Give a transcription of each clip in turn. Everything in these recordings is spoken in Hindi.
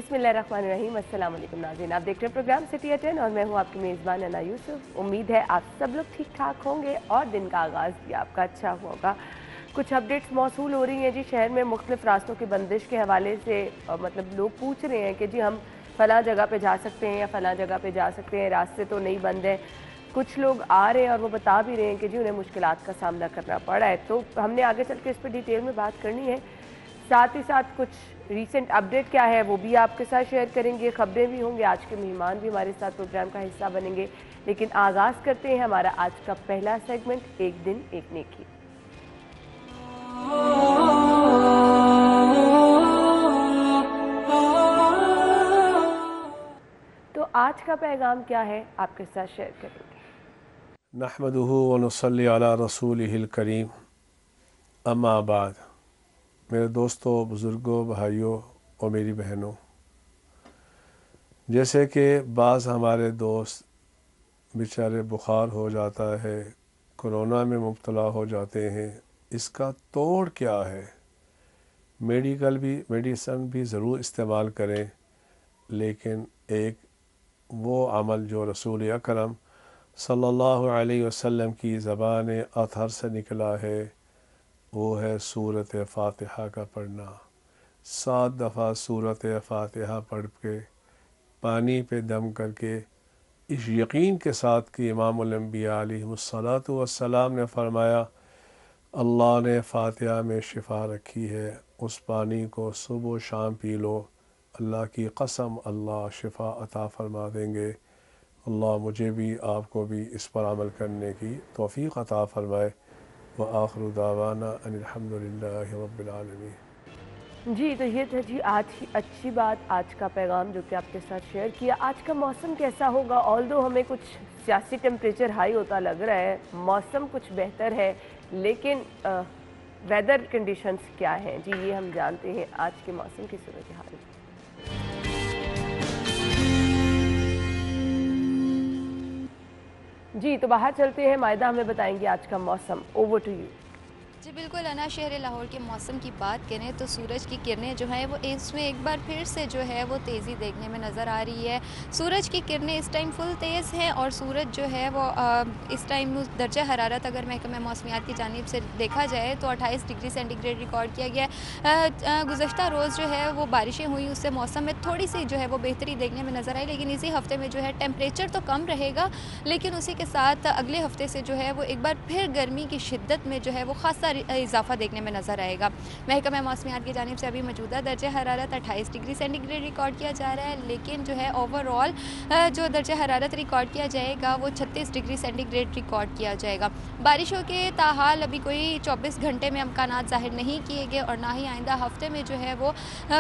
बिस्मिल्लाहिर्रहमानिर्रहीम। अस्सलाम वालेकुम नाज़रीन, आप देख रहे हैं प्रोग्राम सिटी एट 10 और मैं हूं आपकी मेज़बान अना यूसुफ। उम्मीद है आप सब लोग ठीक ठाक होंगे और दिन का आगाज़ भी आपका अच्छा हुआ होगा। कुछ अपडेट्स मौसूल हो रही हैं जी शहर में मुख्तलिफ रास्तों की बंदिश के हवाले से। मतलब लोग पूछ रहे हैं कि जी हम फ़लाँ जगह पे जा सकते हैं या फ़लाँ जगह पे जा सकते हैं, रास्ते तो नहीं बंद हैं। कुछ लोग आ रहे हैं और वो बता भी रहे हैं कि जी उन्हें मुश्किलात का सामना करना पड़ा है। तो हमने आगे चल के इस पर डिटेल में बात करनी है, साथ ही साथ कुछ रीसेंट अपडेट क्या है वो भी आपके साथ शेयर करेंगे, खबरें भी होंगे, आज के मेहमान भी हमारे साथ प्रोग्राम का हिस्सा बनेंगे। लेकिन आगाज़ करते हैं हमारा आज का पहला सेगमेंट, एक दिन एक नेकी। तो आज का पैगाम क्या है आपके साथ शेयर करेंगे। नहमदुहु व नुसल्ली अला रसूलिहिल करीम, अम्मा बाद। मेरे दोस्तों, बुज़ुर्गों, भाइयों और मेरी बहनों, जैसे कि बाज़ हमारे दोस्त बेचारे बुखार हो जाता है, कोरोना में मुब्तला हो जाते हैं, इसका तोड़ क्या है? मेडिसन भी ज़रूर इस्तेमाल करें, लेकिन एक वो अमल जो रसूल अकरम सल्लल्लाहु अलैहि वसल्लम की ज़बान अतहर से निकला है, वो है सूरत फ़ातिहा का पढ़ना। 7 दफ़ा सूरत फ़ातिहा पढ़ के पानी पे दम करके, इस यकीन के साथ कि इमामुल अंबिया अलैहिस्सलातु वस्सलाम ने फरमाया अल्लाह ने फ़ातिहा में शिफ़ा रखी है, उस पानी को सुबह शाम पी लो, अल्लाह की कसम अल्लाह शिफ़ा अता फरमा देंगे। अल्लाह मुझे भी आपको भी इस पर अमल करने की तौफ़ीक़ अता फ़रमाए। व आखिरु दावाना अनिल हम्दुलिल्लाहि रब्बिल आलमीन। जी, तो ये था जी आज की अच्छी बात, आज का पैगाम जो कि आपके साथ शेयर किया। आज का मौसम कैसा होगा? ऑल्दो हमें कुछ सियासी टेम्परेचर हाई होता लग रहा है, मौसम कुछ बेहतर है, लेकिन वेदर कंडीशंस क्या हैं जी, ये हम जानते हैं आज के मौसम की सूरत हाल। जी, तो बाहर चलते हैं, मायदा हमें बताएंगे आज का मौसम। Over to you. जी बिल्कुल अना, शहर लाहौर के मौसम की बात करें तो सूरज की किरणें जो हैं वो इसमें एक बार फिर से जो है वो तेज़ी देखने में नज़र आ रही है। सूरज की किरणें इस टाइम फुल तेज़ हैं और सूरज जो है वो इस टाइम दर्जा हरारत अगर महकमा मौसमियात की जानिब से देखा जाए तो 28 डिग्री सेंटीग्रेड रिकॉर्ड किया गया है। गुज़श्ता रोज़ जो है वो बारिशें हुई, उससे मौसम में थोड़ी सी जो है वो बेहतरी देखने में नज़र आई, लेकिन इसी हफ्ते में जो है टेम्परेचर तो कम रहेगा, लेकिन उसी के साथ अगले हफ्ते से जो है वो एक बार फिर गर्मी की शिद्दत में जो है वो खासा इजाफा देखने में नज़र आएगा। महकमा मौसमियात की जानिब से अभी मौजूदा दर्जा हरारत 28 डिग्री सेंटीग्रेड रिकॉर्ड किया जा रहा है, लेकिन जो है ओवरऑल जो दर्जा हरारत रिकॉर्ड किया जाएगा वो 36 डिग्री सेंटीग्रेड रिकॉर्ड किया जाएगा। बारिशों के ताहाल अभी कोई 24 घंटे में अमकानात ज़ाहिर नहीं किए गए और ना ही आइंदा हफ्ते में जो है वो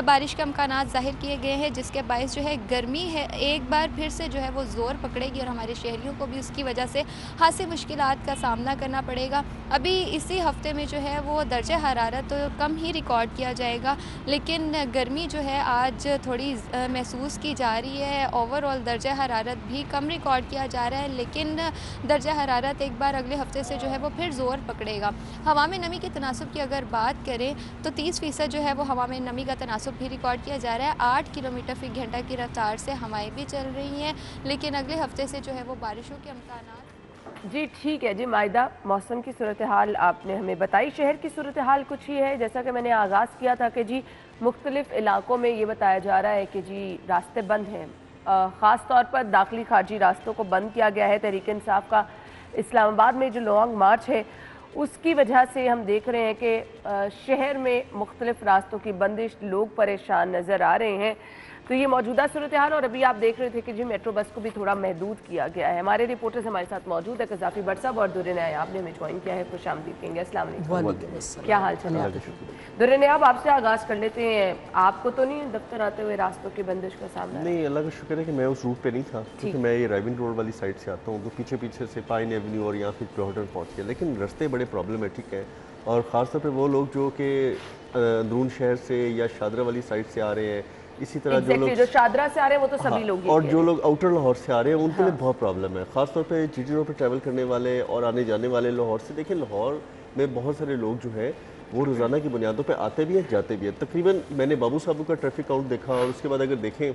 बारिश के अमकानात ज़ाहिर किए गए हैं, जिसके बायस जो है गर्मी है एक बार फिर से जो है वो ज़ोर पकड़ेगी और हमारे शहरियों को भी उसकी वजह से खासी मुश्किलात का सामना करना पड़ेगा। अभी इसी हफ्ते में जो है वो दर्जा हरारत तो कम ही रिकॉर्ड किया जाएगा, लेकिन गर्मी जो है आज थोड़ी महसूस की जा रही है। ओवरऑल दर्जा हरारत भी कम रिकॉर्ड किया जा रहा है, लेकिन दर्जा हरारत एक बार अगले हफ्ते से जो है वो फिर ज़ोर पकड़ेगा। हवा में नमी के तनासुब की अगर बात करें तो 30% जो है वो हवा में नमी का तनासुब भी रिकॉर्ड किया जा रहा है। 8 किलोमीटर फ़ी घंटा की रफ्तार से हवाएँ भी चल रही हैं, लेकिन अगले हफ्ते से जो है वो बारिशों के अमकानात। जी ठीक है जी, मायदा मौसम की सूरत हाल आपने हमें बताई। शहर की सूरत हाल कुछ ही है, जैसा कि मैंने आगाज़ किया था कि जी मुख्तलिफ इलाकों में ये बताया जा रहा है कि जी रास्ते बंद हैं। ख़ास तौर पर दाखिली खारजी रास्तों को बंद किया गया है। तहरीक इंसाफ का इस्लामाबाद में जो लॉन्ग मार्च है उसकी वजह से हम देख रहे हैं कि शहर में मुख्तलिफ रास्तों की बंदिश, लोग परेशान नज़र आ रहे हैं। तो ये मौजूदा सूरत हाल, और अभी आप देख रहे थे कि जी मेट्रो बस को भी थोड़ा महदूद किया गया है। हमारे रिपोर्टर्स हमारे साथ मौजूद है, कज़ाफ़ी भट्ट साहब और दुर्रे नायाब, आपने हमें ज्वाइन किया है। खुश आमदीद कहेंगे। अस्सलाम वालेकुम, क्या हाल चाल है? दुर्रे नायाब, आपसे आगाज़ कर लेते हैं। आपको तो नहीं दफ्तर आते हुए रास्तों की बंदिश का सामना? नहीं, अल्लाह का शुक्र है कि मैं उस रूट पे नहीं था, क्योंकि मैं ये राइविंग रोड वाली साइड से आता हूँ, तो पीछे पीछे से पाइन एवेन्यू और यहाँ फिर प्योहटन पहुँच गया, लेकिन रास्ते बड़े प्रॉब्लमेटिक हैं। और ख़ासतौर पर वो लोग जो कि अंदरून शहर से या शादरा वाली साइड से आ रहे हैं, इसी तरह जो शादरा से आ रहे हैं वो तो सभी लोग, और जो लोग आउटर लाहौर से आ रहे हैं उनके लिए बहुत प्रॉब्लम है। ख़ासतौर पे जीटी रोड पे ट्रैवल करने वाले और आने जाने वाले लाहौर से। देखिए, लाहौर में बहुत सारे लोग जो है वो रोज़ाना की बुनियादों पे आते भी हैं, जाते भी हैं। तकरीबन मैंने बाबू साहब का ट्रैफिक काउंट देखा, और उसके बाद अगर देखें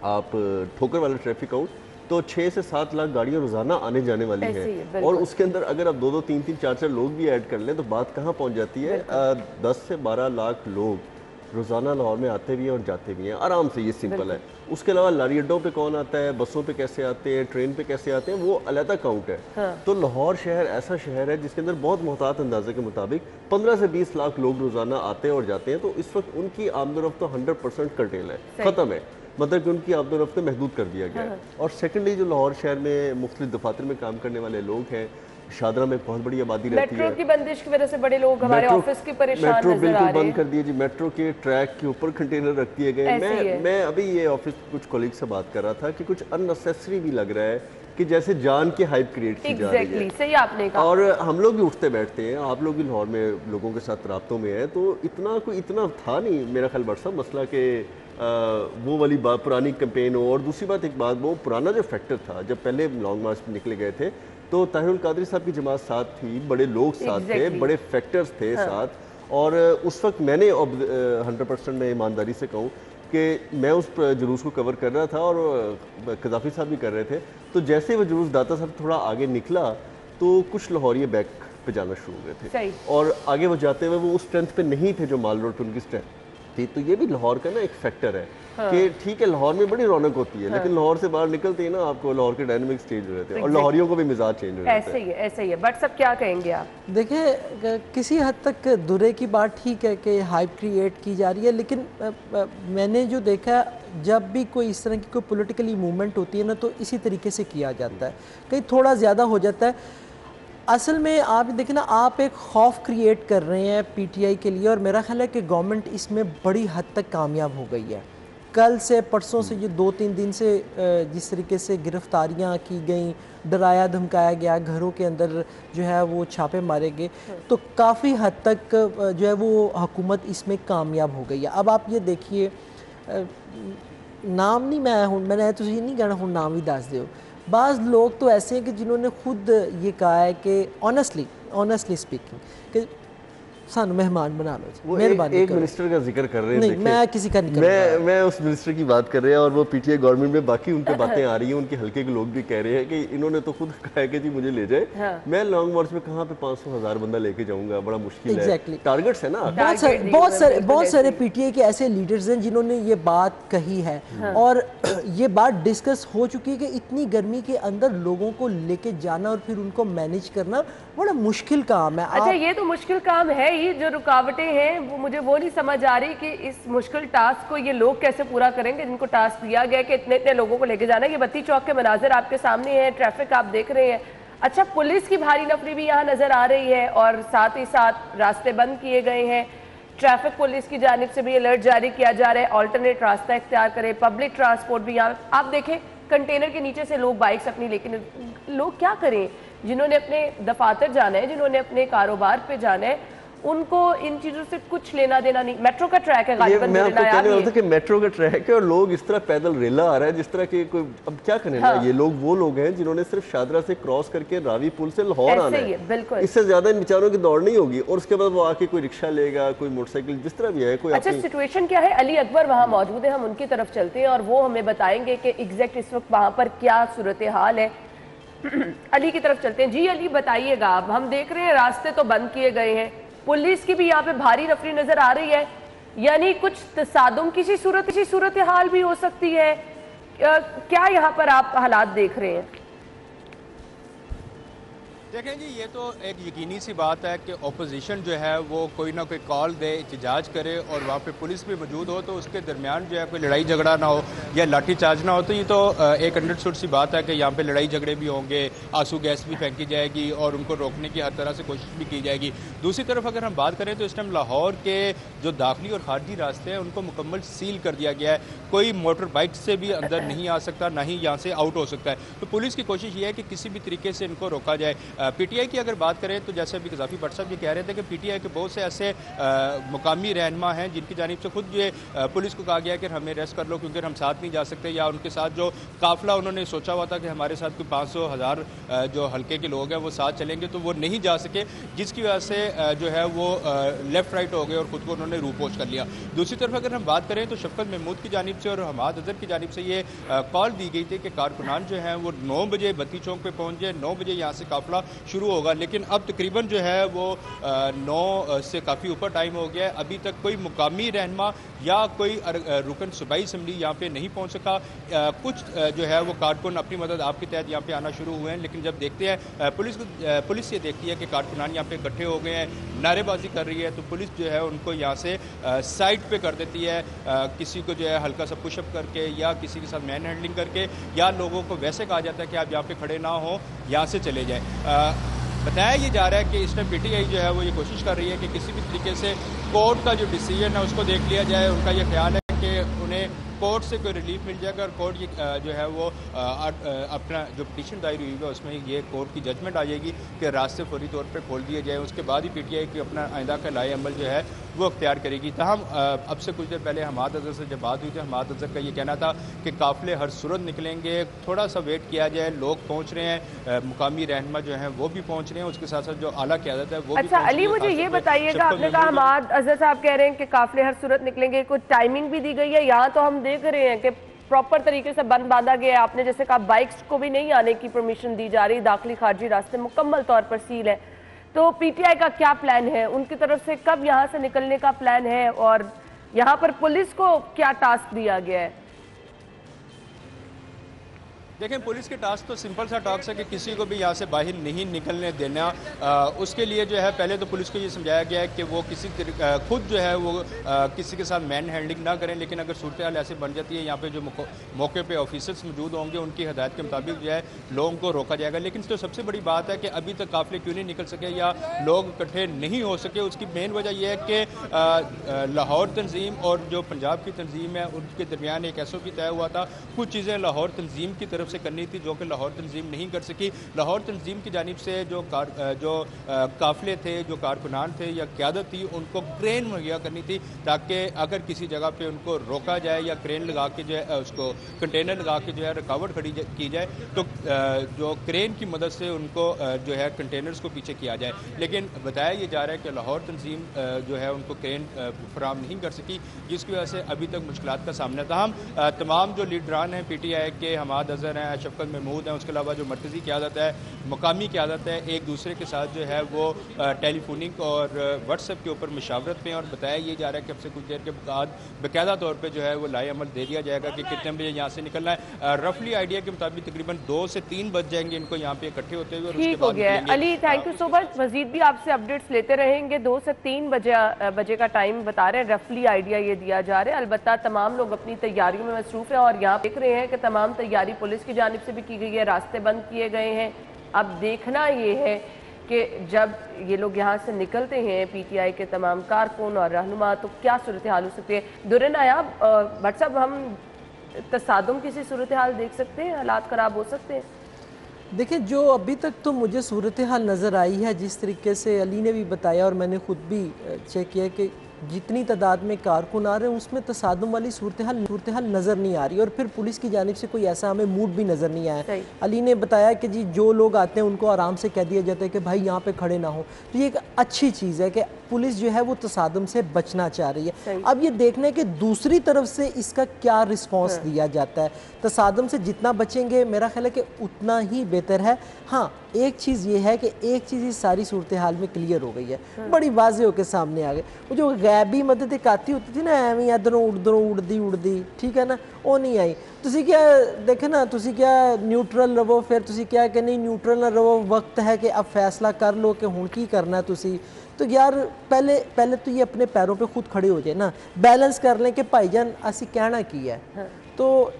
आप ठोकर वाला ट्रैफिक काउंट, तो 6 से 7 लाख गाड़ियाँ रोज़ाना आने जाने वाली हैं। और उसके अंदर अगर आप 2-2, 3-3, 4-4 लोग भी ऐड कर लें तो बात कहाँ पहुँच जाती है। 10 से 12 लाख लोग रोज़ाना लाहौर में आते भी हैं और जाते भी हैं आराम से, ये सिंपल है। उसके अलावा लारी अड्डों पे कौन आता है, बसों पे कैसे आते हैं, ट्रेन पे कैसे आते हैं, वो अलहदा काउंट है। हाँ। तो लाहौर शहर ऐसा शहर है जिसके अंदर बहुत मोहतात अंदाजे के मुताबिक 15 से 20 लाख लोग रोज़ाना आते हैं और जाते हैं। तो इस वक्त उनकी आमदोरफ्त तो 100% कर्टेल है, ख़त्म है, मतलब कि उनकी आमदोरफ्त महदूद कर दिया गया है। और सेकेंडली जो लाहौर शहर में मुख्तलिफ दफातर में काम करने वाले लोग हैं, शादरा में बहुत बड़ी आबादी रहती है। मेट्रो की बंदिश की वजह से बड़े लोग हमारे ऑफिस की परेशान मेट्रो नजर आ बिल्कुल रहे हैं। बंद कर दिए जी, मेट्रो के ट्रैक के ऊपर कंटेनर रख दिए गए। मैं अभी ये ऑफिस कुछ कोलीग से बात कर रहा था कि कुछ अननेसेसरी भी लग रहा है कि जैसे जान की हाइप क्रिएट की जा रही है। सही आपने कहा। और हम लोग भी उठते बैठते हैं, आप लोग भी लाहौर में लोगों के साथ राब्तों में हैं, तो इतना था नहीं मेरा ख्याल बट साहब मसला के वो वाली बात पुरानी कैंपेन हो। और दूसरी बात, एक बात, वो पुराना जो फैक्टर था, जब पहले लॉन्ग मार्च में निकले गए थे तो ताहिरुल कादरी साहब की जमात साथ थी, बड़े लोग साथ थे, बड़े फैक्टर्स थे साथ। और उस वक्त मैंने 100% मैं ईमानदारी से कहूँ कि मैं उस जुलूस को कवर कर रहा था और कज़ाफ़ी साहब भी कर रहे थे। तो जैसे ही वो जुलूस दाता साहब थोड़ा आगे निकला तो कुछ लाहौरिये बैक पे जाना शुरू हो गए थे, और आगे वो जाते हुए वो उस स्ट्रेंथ पे नहीं थे जो माल रोड पे उनकी स्ट्रेंथ थी। तो ये भी लाहौर का ना एक फैक्टर है कि ठीक है लाहौर में बड़ी रौनक होती है, लेकिन लाहौर से बाहर निकलते ही ना आपको लाहौर के डायनामिक्स चेंज हो जाते हैं और लाहौरियों को भी मिजाज चेंज हो जाता है। ऐसे ही है। बट सब क्या कहेंगे आप? देखिए, किसी हद तक दुरे की बात ठीक है कि हाइप क्रिएट की जा रही है, लेकिन मैंने जो देखा जब भी कोई इस तरह की कोई पॉलिटिकली मूवमेंट होती है ना, तो इसी तरीके से किया जाता है, कहीं थोड़ा ज़्यादा हो जाता है। असल में आप देखें ना, आप एक खौफ क्रिएट कर रहे हैं पीटीआई के लिए, और मेरा ख्याल है कि गवर्नमेंट इसमें बड़ी हद तक कामयाब हो गई है। कल से परसों से ये 2-3 दिन से जिस तरीके से गिरफ्तारियां की गई, डराया धमकाया गया, घरों के अंदर जो है वो छापे मारे गए, तो काफ़ी हद तक जो है वो हुकूमत इसमें कामयाब हो गई है। अब आप ये देखिए, नाम नहीं मैंने तो ये नहीं कहना हूँ नाम ही दस दो, बाज़ लोग तो ऐसे हैं कि जिन्होंने खुद ये कहा है कि ऑनेस्टली स्पीकिंग कि सानू मेहमान बना लो, मेहरबानी। एक मिनिस्टर का जिक्र कर रहे हैं, नहीं मैं किसी का नहीं कर मैं उस मिनिस्टर की बात कर रहे हैं, और वो पीटीआई गवर्नमेंट में बाकी उन पे बातें आ रही हैं, उनके हल्के के लोग भी कह रहे हैं कि इन्होंने तो खुद कहा है कि जी मुझे ले जाए। हाँ। मैं लॉन्ग मार्च में कहाँ पे 500,000 बंदा लेके जाऊंगा, बड़ा मुश्किल है। टारगेट्स है ना, बहुत सारे पीटीआई के ऐसे लीडर्स हैं जिन्होंने ये बात कही है, और ये बात डिस्कस हो चुकी है कि इतनी गर्मी के अंदर लोगों को लेके जाना और फिर उनको मैनेज करना बड़ा मुश्किल काम है। अच्छा, ये तो मुश्किल काम है ही, जो रुकावटें हैं वो मुझे वो नहीं समझ आ रही कि इस मुश्किल टास्क को ये लोग कैसे पूरा करेंगे जिनको टास्क दिया गया कि इतने इतने लोगों को लेके जाना है। ये बत्ती चौक के मनाजिर आपके सामने है, ट्रैफिक आप देख रहे हैं। अच्छा, पुलिस की भारी नफरी भी यहाँ नजर आ रही है, और साथ ही साथ रास्ते बंद किए गए हैं। ट्रैफिक पुलिस की जानिब से भी अलर्ट जारी किया जा रहा है, ऑल्टरनेट रास्ता इख्तियार करें। पब्लिक ट्रांसपोर्ट भी यहाँ आप देखें, कंटेनर के नीचे से लोग बाइक्स अपनी, लेकिन लोग क्या करें, जिन्होंने अपने दफातर जाना है, जिन्होंने अपने कारोबार पे जाना है, उनको इन चीजों से कुछ लेना देना नहीं। मेट्रो का ट्रैक है, गालिबन मैं आपको कहने वाला था कि मेट्रो का ट्रैक है और लोग इस तरह पैदल रेला आ रहा है जिस तरह के कोई, अब क्या करें ना, ये लोग वो लोग हैं जिन्होंने सिर्फ शादरा से क्रॉस करके रावी पुल से लाहौर आना है, बिल्कुल। इससे ज्यादा इन बेचारों की दौड़ नहीं होगी, और उसके बाद वो आके कोई रिक्शा लेगा, कोई मोटरसाइकिल, जिस तरह भी है कोई। अच्छा, सिचुएशन क्या है? अली अकबर वहाँ मौजूद है, हम उनकी तरफ चलते हैं और वो हमें बताएंगे कि एग्जैक्ट इस वक्त वहाँ पर क्या सूरत हाल है। अली की तरफ चलते हैं। जी अली, बताइएगा। अब हम देख रहे हैं रास्ते तो बंद किए गए हैं, पुलिस की भी यहाँ पे भारी नफरी नजर आ रही है, यानी कुछ तसादुम किसी सूरत हाल भी हो सकती है। क्या यहाँ पर आप हालात देख रहे हैं? देखें जी, ये तो एक यकीनी सी बात है कि अपोजिशन जो है वो कोई ना कोई कॉल दे, एहतजाज करे, और वहाँ पे पुलिस भी मौजूद हो, तो उसके दरमियान जो है कोई लड़ाई झगड़ा ना हो या लाठी चार्ज ना हो। तो ये तो एक अंडरस्टूड सी बात है कि यहाँ पे लड़ाई झगड़े भी होंगे, आंसू गैस भी फेंकी जाएगी और उनको रोकने की हर तरह से कोशिश भी की जाएगी। दूसरी तरफ अगर हम बात करें तो इस टाइम लाहौर के जो दाखिली और खारजी रास्ते हैं उनको मुकम्मल सील कर दिया गया है, कोई मोटर बाइक से भी अंदर नहीं आ सकता, ना ही यहाँ से आउट हो सकता है। तो पुलिस की कोशिश ये है कि किसी भी तरीके से इनको रोका जाए। पीटीआई की अगर बात करें तो जैसे अभी कज़ाफ़ी भट्ट साहब ये कह रहे थे कि पीटीआई के बहुत से ऐसे मुकामी रहनुमा हैं जिनकी जानिब से खुद ये पुलिस को कहा गया कि हमें अरेस्ट कर लो क्योंकि हम साथ नहीं जा सकते, या उनके साथ जो काफिला उन्होंने सोचा हुआ था कि हमारे साथ कोई 500,000 जो हल्के के लोग हैं वो साथ चलेंगे, तो वो नहीं जा सके, जिसकी वजह से जो है वो लेफ्ट राइट हो गए और ख़ुद को उन्होंने रूपोश कर लिया। दूसरी तरफ अगर हम बात करें तो शफकत महमूद की जानिब से और हमाद अजहर की जानिब से ये कॉल दी गई थी कि कारकुनान जो हैं वो 9 बजे बत्ती चौक पे पहुंच जाए, 9 बजे यहाँ से काफिला शुरू होगा, लेकिन अब तकरीबन जो है वो 9 से काफ़ी ऊपर टाइम हो गया है। अभी तक कोई मुकामी रहनुमा या कोई रुकन सूबाई असम्बली यहाँ पे नहीं पहुँच सका। कुछ जो है वो कारकुन अपनी मदद आपके तहत यहाँ पे आना शुरू हुए हैं, लेकिन जब देखते हैं पुलिस ये देखती है कि कारकुनान यहाँ पे इकट्ठे हो गए हैं, नारेबाजी कर रही है, तो पुलिस जो है उनको यहाँ से साइड पे कर देती है, किसी को जो है हल्का सा पुशअप करके या किसी के साथ मैन हैंडलिंग करके, या लोगों को वैसे कहा जाता है कि आप यहाँ पे खड़े ना हो, यहाँ से चले जाएँ। बताया ये जा रहा है कि इस टाइम पीटीआई जो है वो ये कोशिश कर रही है कि किसी भी तरीके से कोर्ट का जो डिसीजन है उसको देख लिया जाए। उनका ये ख्याल है कि उन्हें कोर्ट से कोई रिलीफ मिल जाएगा और कोर्ट ये जो है वो अपना जो पिटीशन दायर हुई है उसमें ये कोर्ट की जजमेंट आ जाएगी कि रास्ते फौरी तौर पे खोल दिए जाए। उसके बाद ही पीटीआई की अपना आइंदा का लाए अमल जो है वो अख्तियार करेगी। तहम अब से कुछ देर पहले हमाद अजहर से जब बात हुई थी, हमाद अजहर का ये कहना था कि काफिले हर सूरत निकलेंगे, थोड़ा सा वेट किया जाए, लोग पहुँच रहे हैं, मुकामी रहनुमा जो हैं वो भी पहुँच रहे हैं, उसके साथ साथ जो आला क़यादत है वो अच्छा अली, मुझे ये बताइएगा, आपने कहा हमाद अजहर साहब कह रहे हैं कि काफिले हर सूरत निकलेंगे, कुछ टाइमिंग भी दी गई है? यहाँ तो हम देख रहे हैं कि प्रॉपर तरीके से बंद बांधा गया है। आपने जैसे कहा बाइक्स को भी नहीं आने की परमिशन दी जा रही, दाखिली खारजी रास्ते मुकम्मल तौर पर सील है। तो पीटीआई का क्या प्लान है, उनकी तरफ से कब यहाँ से निकलने का प्लान है, और यहाँ पर पुलिस को क्या टास्क दिया गया है? देखें, पुलिस के टास्क तो सिंपल सा टास्क है कि किसी को भी यहाँ से बाहर नहीं निकलने देना। उसके लिए जो है पहले तो पुलिस को ये समझाया गया है कि वो किसी खुद जो है वो किसी के साथ मैन हैंडलिंग ना करें, लेकिन अगर सूरत हाल ऐसे बन जाती है, यहाँ पे जो मौके पे ऑफिसर्स मौजूद होंगे उनकी हदायत के मुताबिक जो है लोगों को रोका जाएगा। लेकिन तो सबसे बड़ी बात है कि अभी तक काफिले क्यों नहीं निकल सके या लोग इकट्ठे नहीं हो सके, उसकी मेन वजह यह है कि लाहौर तंजीम और जो पंजाब की तंजीम है उनके दरमियान एक SOP तय हुआ था। कुछ चीज़ें लाहौर तंजीम की तरफ से करनी थी जो कि लाहौर तंजीम नहीं कर सकी। लाहौर तंजीम की जानिब से जो काफिले थे, जो कारकुनान थे या क़यादत थी, उनको क्रेन मुहैया करनी थी ताकि अगर किसी जगह पे उनको रोका जाए या क्रेन लगा के जो है उसको कंटेनर लगा के जो है रुकावट खड़ी की जाए, तो जो क्रेन की मदद से उनको जो है कंटेनर्स को पीछे किया जाए। लेकिन बताया ये जा रहा है कि लाहौर तंजीम जो है उनको क्रेन फराहम नहीं कर सकी, जिसकी वजह से अभी तक मुश्किलात का सामना था। तमाम जो लीडरान हैं पीटीआई के, हमाद अजहर हैं, शफकत महमूद हैं, उसके अलावा जो मरकज़ी क़यादत है, मुकामी क़यादत है, एक दूसरे के साथ जो है वो टेलीफोनिक और व्हाट्सएप के ऊपर मशावरत में, और बताया ये जा रहा है कि अब से कुछ देर के बाद बाकायदा तौर पर जो है वो लाए अमल दे दिया जाएगा कि कितने बजे यहाँ से निकलना है। रफली आइडिया के मुताबिक तकरीबन 2 से 3 बज जाएंगे इनको यहाँ पे इकट्ठे होते हुए। ठीक हो गया है Ali, thank you so much. Majeed भी आपसे अपडेट्स लेते रहेंगे। 2 से 3 बजे का टाइम बता रहे हैं, रफली आइडिया ये दिया जा रहा है। अलबत्ता तमाम लोग अपनी तैयारियों में मसरूफ हैं और यहाँ देख रहे हैं कि तमाम तैयारी पुलिस की जानिब से भी की गई है, रास्ते बंद किए गए हैं। अब देखना ये है कि जब ये लोग यहाँ से निकलते हैं पीटीआई के तमाम कारकुन और रहनुमा, तो क्या सूरत हाल हो सकती है। दुर्रे नायाब भट्ट साहब, हम तसादुम किसी सूरत हाल देख सकते हैं, हालात ख़राब हो सकते हैं? देखिए, जो अभी तक तो मुझे सूरत हाल नज़र आई है, जिस तरीके से अली ने भी बताया और मैंने ख़ुद भी चेक किया कि जितनी तादाद में कारकुन आ रहे हैं उसमें तसादुम वाली सूरत हाल नज़र नहीं आ रही, और फिर पुलिस की जानिब से कोई ऐसा हमें मूड भी नज़र नहीं आया। अली ने बताया कि जी जो लोग आते हैं उनको आराम से कह दिया जाता है कि भाई यहाँ पे खड़े ना हो, तो ये एक अच्छी चीज़ है कि पुलिस जो है वो तसादुम से बचना चाह रही है। अब ये देखना है कि दूसरी तरफ से इसका क्या रिस्पॉन्स दिया जाता है। तसादुम से जितना बचेंगे मेरा ख्याल है कि उतना ही बेहतर है। हाँ, एक चीज़ ये है कि एक चीज़ इस सारी सूरत हाल में क्लियर हो गई है, बड़ी वाज़ेह होकर सामने आ गई। वो जो गैबी मदद एक आती होती थी ना, एवं इधरों उड़दी, ठीक है ना, वो नहीं आई। तुसी क्या देखे ना, तुसी क्या न्यूट्रल रवो, फिर तुसी क्या कि नहीं न्यूट्रल ना रवो, वक्त है कि अब फैसला कर लो कि हुण की करना है तुसी। तो यार पहले तो ये अपने पैरों पे खुद खड़े हो जाए ना, बैलेंस कर लें कि भाईजान असी कहना की है। तो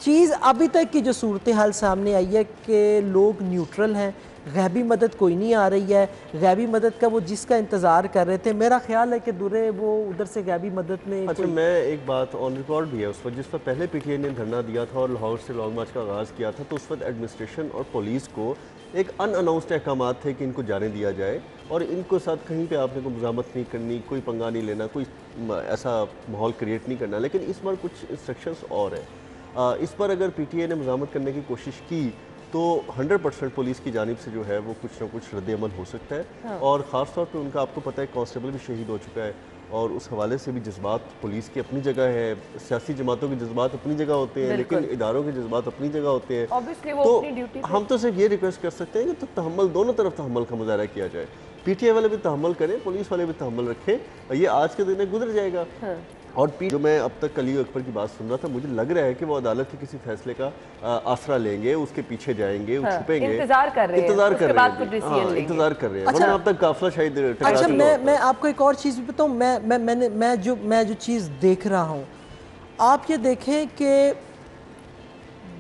चीज़ अभी तक की जो सूरत हाल सामने आई है कि लोग न्यूट्रल हैं, गैबी मदद कोई नहीं आ रही है। गैबी मदद का वो जिसका इंतज़ार कर रहे थे, मेरा ख्याल है कि दुरे वो उधर से गैबी मदद में। अच्छा, मैं एक बात ऑन रिकॉर्ड भी है, उस वक्त जिस पर पहले पीटीआई ने धरना दिया था और लाहौर से लॉन्ग मार्च का आगाज़ किया था, तो उस वक्त एडमिनिस्ट्रेशन और पुलिस को एक अनअनाउंस्ड अहकाम थे कि इनको जाने दिया जाए और इनको साथ कहीं पे आपने कोई मज़ामत नहीं करनी, कोई पंगा नहीं लेना, कोई ऐसा माहौल क्रिएट नहीं करना। लेकिन इस बार कुछ इंस्ट्रक्शंस और है इस पर अगर पीटीआई ने मज़ामत करने की कोशिश की तो 100% पुलिस की जानिब से जो है वो कुछ ना कुछ रद्द-ए-अमल हो सकता है। हाँ। और ख़ास तौर पे उनका आपको पता है कांस्टेबल भी शहीद हो चुका है, और उस हवाले से भी जज्बात पुलिस की अपनी जगह है, सियासी जमातों के जज्बात अपनी जगह होते हैं, लेकिन इदारों के जज्बात अपनी जगह होते हैं। ऑब्वियसली वो तो अपनी ड्यूटी हम तो सिर्फ ये रिक्वेस्ट कर सकते हैं कि तहम्मुल, दोनों तरफ तहम्मुल का मुजाहरा किया जाए। पीटीआई वाले भी तहम्मुल करें, पुलिस वाले भी तहम्मुल रखें। ये आज के दिन में गुजर जाएगा। हाँ। और जो मैं अब तक अली अकबर की बात सुन रहा था, मुझे लग रहा है कि वो अदालत के किसी फैसले का आसरा लेंगे, उसके पीछे जाएंगे, हाँ, छुपेंगे, इंतजार कर रहे हैं, इंतजार उसके कर बाद रहे कुछ हैं, डिसीजन हाँ, लेंगे। इंतजार कर रहे हैं। अच्छा, वरना अब तक काफिला शायद टकरा अच्छा, चुका होता मैं है। आपको एक और चीज़ भी बताऊँ। मैं जो चीज़ देख रहा हूँ, आप ये देखें कि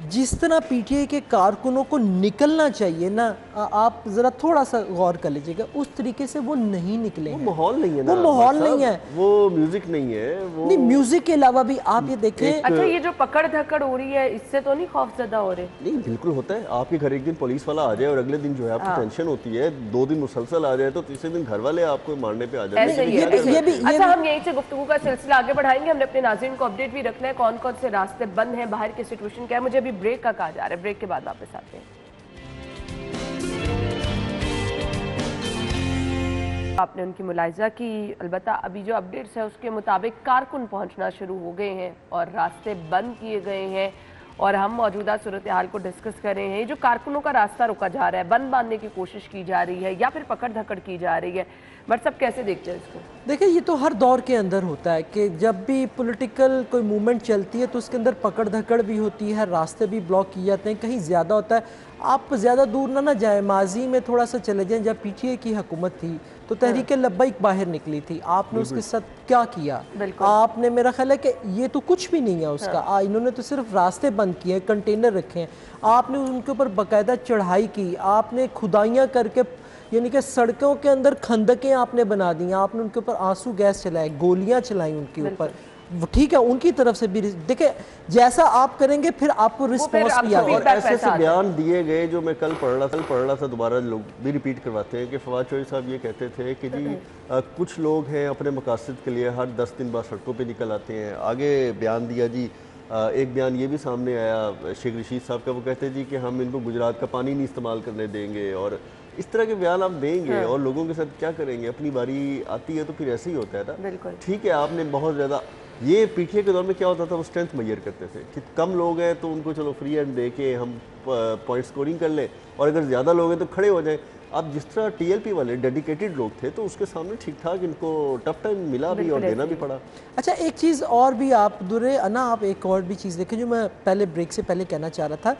जिस तरह पीटीआई के कारकुनों को निकलना चाहिए ना, आप ज़रा थोड़ा सा गौर कर लीजिएगा, उस तरीके से वो नहीं निकले वो हैं। माहौल नहीं है ना, वो माहौल नहीं है, वो म्यूजिक नहीं है, वो नहीं, म्यूजिक के अलावा भी आप ये देखें। अच्छा, ये जो पकड़ धकड़ हो रही है, इससे तो नहीं खौफजदा हो रहे? नहीं, बिल्कुल होता है। आपके घर एक दिन पुलिस वाला आ जाए और अगले दिन जो है आपको टेंशन होती है, 2 दिन मुसलसल आ जाए, तो तीसरे दिन घर वाले आपको मारने पे आ जाते ऐसे ही हैं। है। अच्छा, हम यहीं से गुफ्तगू का सिलसिला आगे बढ़ाएंगे। हमने अपने नाज़रीन को अपडेट भी रखना है, कौन कौन से रास्ते बंद हैं, बाहर की सिचुएशन क्या है। मुझे अभी ब्रेक का कहा जा रहा है, ब्रेक के बाद वापस आते हैं। आपने उनकी मुलाहिजा की। अलबत्ता अभी जो अपडेट्स है उसके मुताबिक कारकुन पहुंचना शुरू हो गए हैं और रास्ते बंद किए गए हैं, और हम मौजूदा सूरत हाल को डिस्कस कर रहे हैं। जो कारकुनों का रास्ता रोका जा रहा है, बंद बांधने की कोशिश की जा रही है या फिर पकड़ धकड़ की जा रही है, बट सब कैसे देखते हैं इसको? देखिए, ये तो हर दौर के अंदर होता है कि जब भी पॉलिटिकल कोई मूवमेंट चलती है तो उसके अंदर पकड़ धकड़ भी होती है, रास्ते भी ब्लॉक किए जाते हैं, कहीं ज़्यादा होता है। आप ज़्यादा दूर ना जाएं, माजी में थोड़ा सा चले जाएं। जब पीटीआई की हुकूमत थी तो तहरीक लब्बैक बाहर निकली थी, आपने उसके साथ क्या किया? आपने, मेरा ख्याल है कि ये तो कुछ भी नहीं है उसका। इन्होंने तो सिर्फ रास्ते बंद किए हैं, कंटेनर रखे हैं। आपने उनके ऊपर बाकायदा चढ़ाई की, आपने खुदाइयाँ करके, यानी कि सड़कों के अंदर खंदकें आपने बना दी, आपने उनके ऊपर आंसू गैस चलाए, गोलियां चलाई उनके ऊपर। ठीक है, उनकी तरफ से भी देखिए, जैसा आप करेंगे फिर आपको रिस्पॉन्स भी आएगा। और ऐसे ऐसे बयान दिए गए जो मैं कल पढ़ रहा था, दोबारा लोग भी रिपीट करवाते हैं कि फवाद चौधरी साहब ये कहते थे कि जी कुछ लोग हैं अपने मकासद के लिए हर 10 दिन बाद सड़कों पे निकल आते हैं। आगे बयान दिया जी, एक बयान ये भी सामने आया शेख रशीद साहब का, वो कहते हैं जी कि हम इनको गुजरात का पानी नहीं इस्तेमाल करने देंगे, और इस तरह के बयान आप देंगे और लोगों के साथ क्या करेंगे? अपनी बारी आती है तो फिर ऐसे ही होता है ना। ठीक है, आपने बहुत ज़्यादा, ये पीटीआई के दौर में क्या होता था, वो स्ट्रेंथ मेजर करते थे कि कम लोग हैं तो उनको चलो फ्री हैंड दे के हम पॉइंट स्कोरिंग कर लें, और अगर ज़्यादा लोग हैं तो खड़े हो जाए। अब जिस तरह टीएलपी वाले डेडिकेटेड लोग थे तो उसके सामने ठीक ठाक इनको टफ टाइम मिला भी और देना भी पड़ा। अच्छा, एक चीज़ और भी आप दुरे ना, आप एक और भी चीज़ देखें जो मैं पहले ब्रेक से पहले कहना चाह रहा था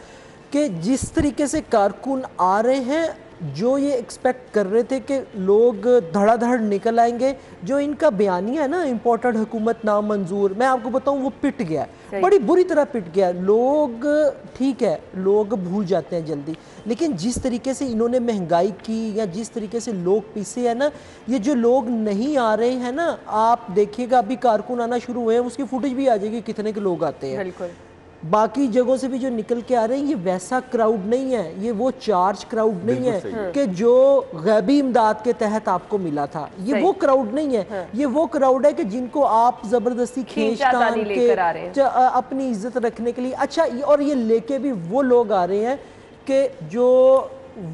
कि जिस तरीके से कारकुन आ रहे हैं, जो ये एक्सपेक्ट कर रहे थे कि लोग धड़ाधड़ निकल आएंगे, जो इनका बयानिया है ना, इम्पोर्टेड हुकूमत नामंजूर, मैं आपको बताऊं वो पिट गया, बड़ी बुरी तरह पिट गया। लोग, ठीक है, लोग भूल जाते हैं जल्दी, लेकिन जिस तरीके से इन्होंने महंगाई की या जिस तरीके से लोग पीसे है ना, ये जो लोग नहीं आ रहे हैं ना, आप देखिएगा अभी कारकुन आना शुरू हुए हैं, उसकी फुटेज भी आ जाएगी कितने के लोग आते हैं। बाकी जगहों से भी जो निकल के आ रहे हैं, ये वैसा क्राउड नहीं है, ये वो चार्ज क्राउड नहीं है कि जो गैबी इमदाद के तहत आपको मिला था। ये वो क्राउड नहीं है, ये वो क्राउड है कि जिनको आप जबरदस्ती खींचतान के अपनी इज्जत रखने के लिए। अच्छा, और ये लेके भी वो लोग आ रहे हैं कि जो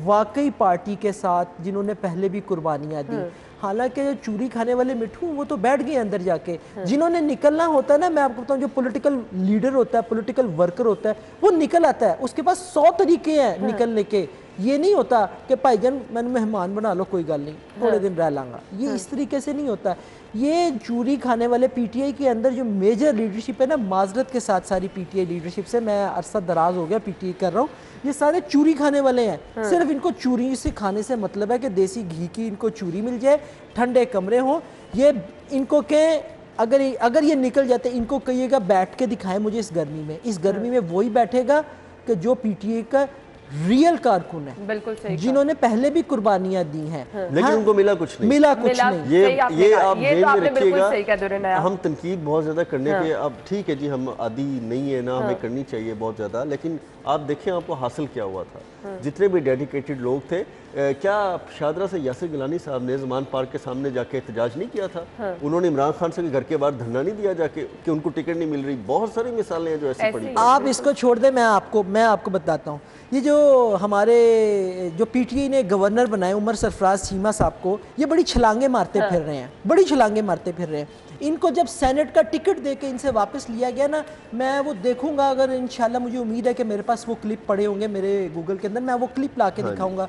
वाकई पार्टी के साथ, जिन्होंने पहले भी कुर्बानियां दी। हालांकि जो चूरी खाने वाले मिठू वो तो बैठ गए अंदर जाके। जिन्होंने निकलना होता है ना, मैं आपको बताऊं, जो पॉलिटिकल लीडर होता है, पॉलिटिकल वर्कर होता है, वो निकल आता है, उसके पास 100 तरीके हैं निकलने के। ये नहीं होता कि भाईजान मैंने मेहमान बना लो, कोई गल नहीं, थोड़े दिन रह लांगा, ये इस तरीके से नहीं होता। ये चूरी खाने वाले पीटीआई के अंदर जो मेजर लीडरशिप है ना, माजरत के साथ सारी पीटीआई लीडरशिप से, मैं अरसा दराज हो गया पीटीआई कर रहा हूँ, ये सारे चूरी खाने वाले हैं। सिर्फ इनको चूरी से खाने से मतलब है कि देसी घी की इनको चूरी मिल जाए, ठंडे कमरे हों। ये इनको कहें, अगर ये निकल जाते, इनको कहिएगा बैठ के दिखाएं मुझे इस गर्मी में। इस गर्मी में वही बैठेगा कि जो पीटीआई का रियल कारकुन है, बिल्कुल सही जिन्होंने पहले भी कुर्बानियां दी हैं, लेकिन उनको मिला कुछ नहीं, मिला कुछ नहीं। ये आप जेल में रखिएगा। सही कह रहे हैं हम तनकीद बहुत ज़्यादा करने के, अब ठीक है जी, हम आदी नहीं है ना, हमें करनी चाहिए बहुत ज़्यादा, लेकिन आप देखें आपको हासिल क्या हुआ था। जितने भी डेडिकेटेड लोग थे, क्या शादरा से यासिर गिलानी साहब ने ज़मान पार्क के सामने जाके एहतजाज नहीं किया था? उन्होंने इमरान खान से घर के बाहर धरना नहीं दिया जाके कि उनको टिकट नहीं मिल रही? बहुत सारी मिसालें हैं जो ऐसी पड़ी। आप इसको छोड़ दें, मैं आपको बताता हूँ। ये जो हमारे जो पीटीआई ने गवर्नर बनाए उमर सरफराज चीमा साहब को, ये बड़ी छलांगे मारते फिर रहे हैं, बड़ी छलांगे मारते फिर रहे हैं। इनको जब सेनेट का टिकट देके इनसे वापस लिया गया ना, मैं वो देखूंगा, अगर इंशाल्लाह मुझे उम्मीद है कि मेरे पास वो क्लिप पड़े होंगे मेरे गूगल के अंदर, मैं वो क्लिप ला के दिखाऊंगा।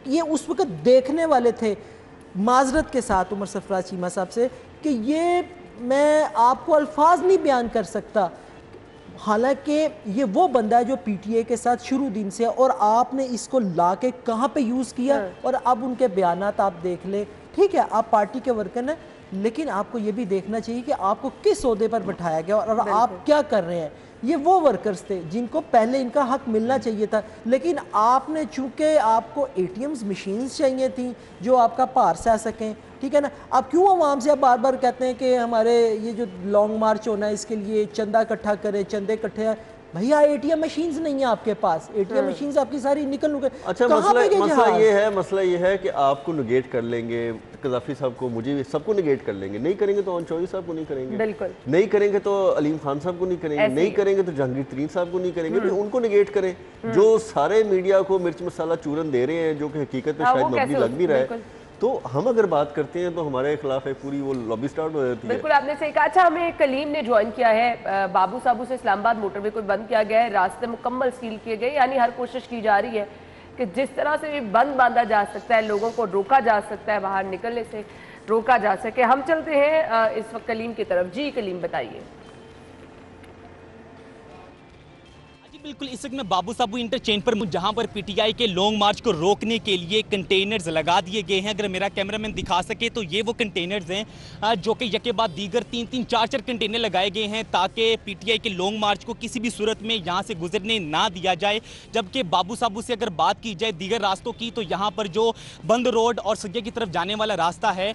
ये उस वक्त देखने वाले थे, माजरत के साथ उमर सरफराज चीमा साहब से, कि ये मैं आपको अल्फाज नहीं बयान कर सकता। हालांकि ये वो बंदा है जो पीटीए के साथ शुरू दिन से, और आपने इसको ला के कहाँ पे यूज़ किया, और अब उनके बयानात आप देख ले। ठीक है, आप पार्टी के वर्कर हैं, लेकिन आपको ये भी देखना चाहिए कि आपको किस ओहदे पर बैठाया गया और आप क्या कर रहे हैं। ये वो वर्कर्स थे जिनको पहले इनका हक मिलना चाहिए था, लेकिन आपने, चूंकि आपको एटीएम्स मशीन्स चाहिए थी जो आपका भार सह सकें, ठीक है ना, आप क्यों आवाम से आप बार बार कहते हैं कि हमारे ये जो लॉन्ग मार्च होना है इसके लिए चंदा इकट्ठा करें, चंदे इकट्ठे। भैया एटीएम मशीन्स नहीं है आपके पास, एटीएम मशीन्स आपकी सारी निकल गई। अच्छा, मसला ये है कि आपको निगेट कर लेंगे, कज़ाफ़ी साहब को, मुझे सबको निगेट कर लेंगे। नहीं करेंगे तो अंशौरी साहब को नहीं करेंगे, बिल्कुल नहीं करेंगे तो अलीम खान साहब को नहीं करेंगे, नहीं करेंगे तो जहांगीर तरीन साहब को नहीं करेंगे, फिर उनको निगेट करें। जो सारे मीडिया को मिर्च मसाला चूरन दे रहे हैं, जो कि हकीकत में शायद मबनी लग भी रहा है, तो हम अगर बात करते हैं तो हमारे खिलाफ एक पूरी वो लॉबी स्टार्ट हो जाती है। बिल्कुल, आपने सही कहा। अच्छा, हमें कलीम ने ज्वाइन किया है। बाबू साबू से इस्लामाबाद मोटरवे को बंद किया गया है, रास्ते मुकम्मल सील किए गए, यानी हर कोशिश की जा रही है कि जिस तरह से बंद बांधा जा सकता है, लोगों को रोका जा सकता है, बाहर निकलने से रोका जा सके। हम चलते हैं इस वक्त कलीम की तरफ। जी कलीम, बताइए। बिल्कुल, इस वक्त मैं बाबू साबू इंटरचेंज पर हूं, जहां पर पीटीआई के लॉन्ग मार्च को रोकने के लिए कंटेनर्स लगा दिए गए हैं। अगर मेरा कैमरामैन दिखा सके तो ये वो कंटेनर्स हैं जो कि यके बाद दीगर 3-3, 4-4 कंटेनर लगाए गए हैं ताकि पीटीआई के लॉन्ग मार्च को किसी भी सूरत में यहां से गुजरने ना दिया जाए। जबकि बाबू साबू से अगर बात की जाए दीगर रास्तों की, तो यहाँ पर जो बंद रोड और सज्जे की तरफ जाने वाला रास्ता है,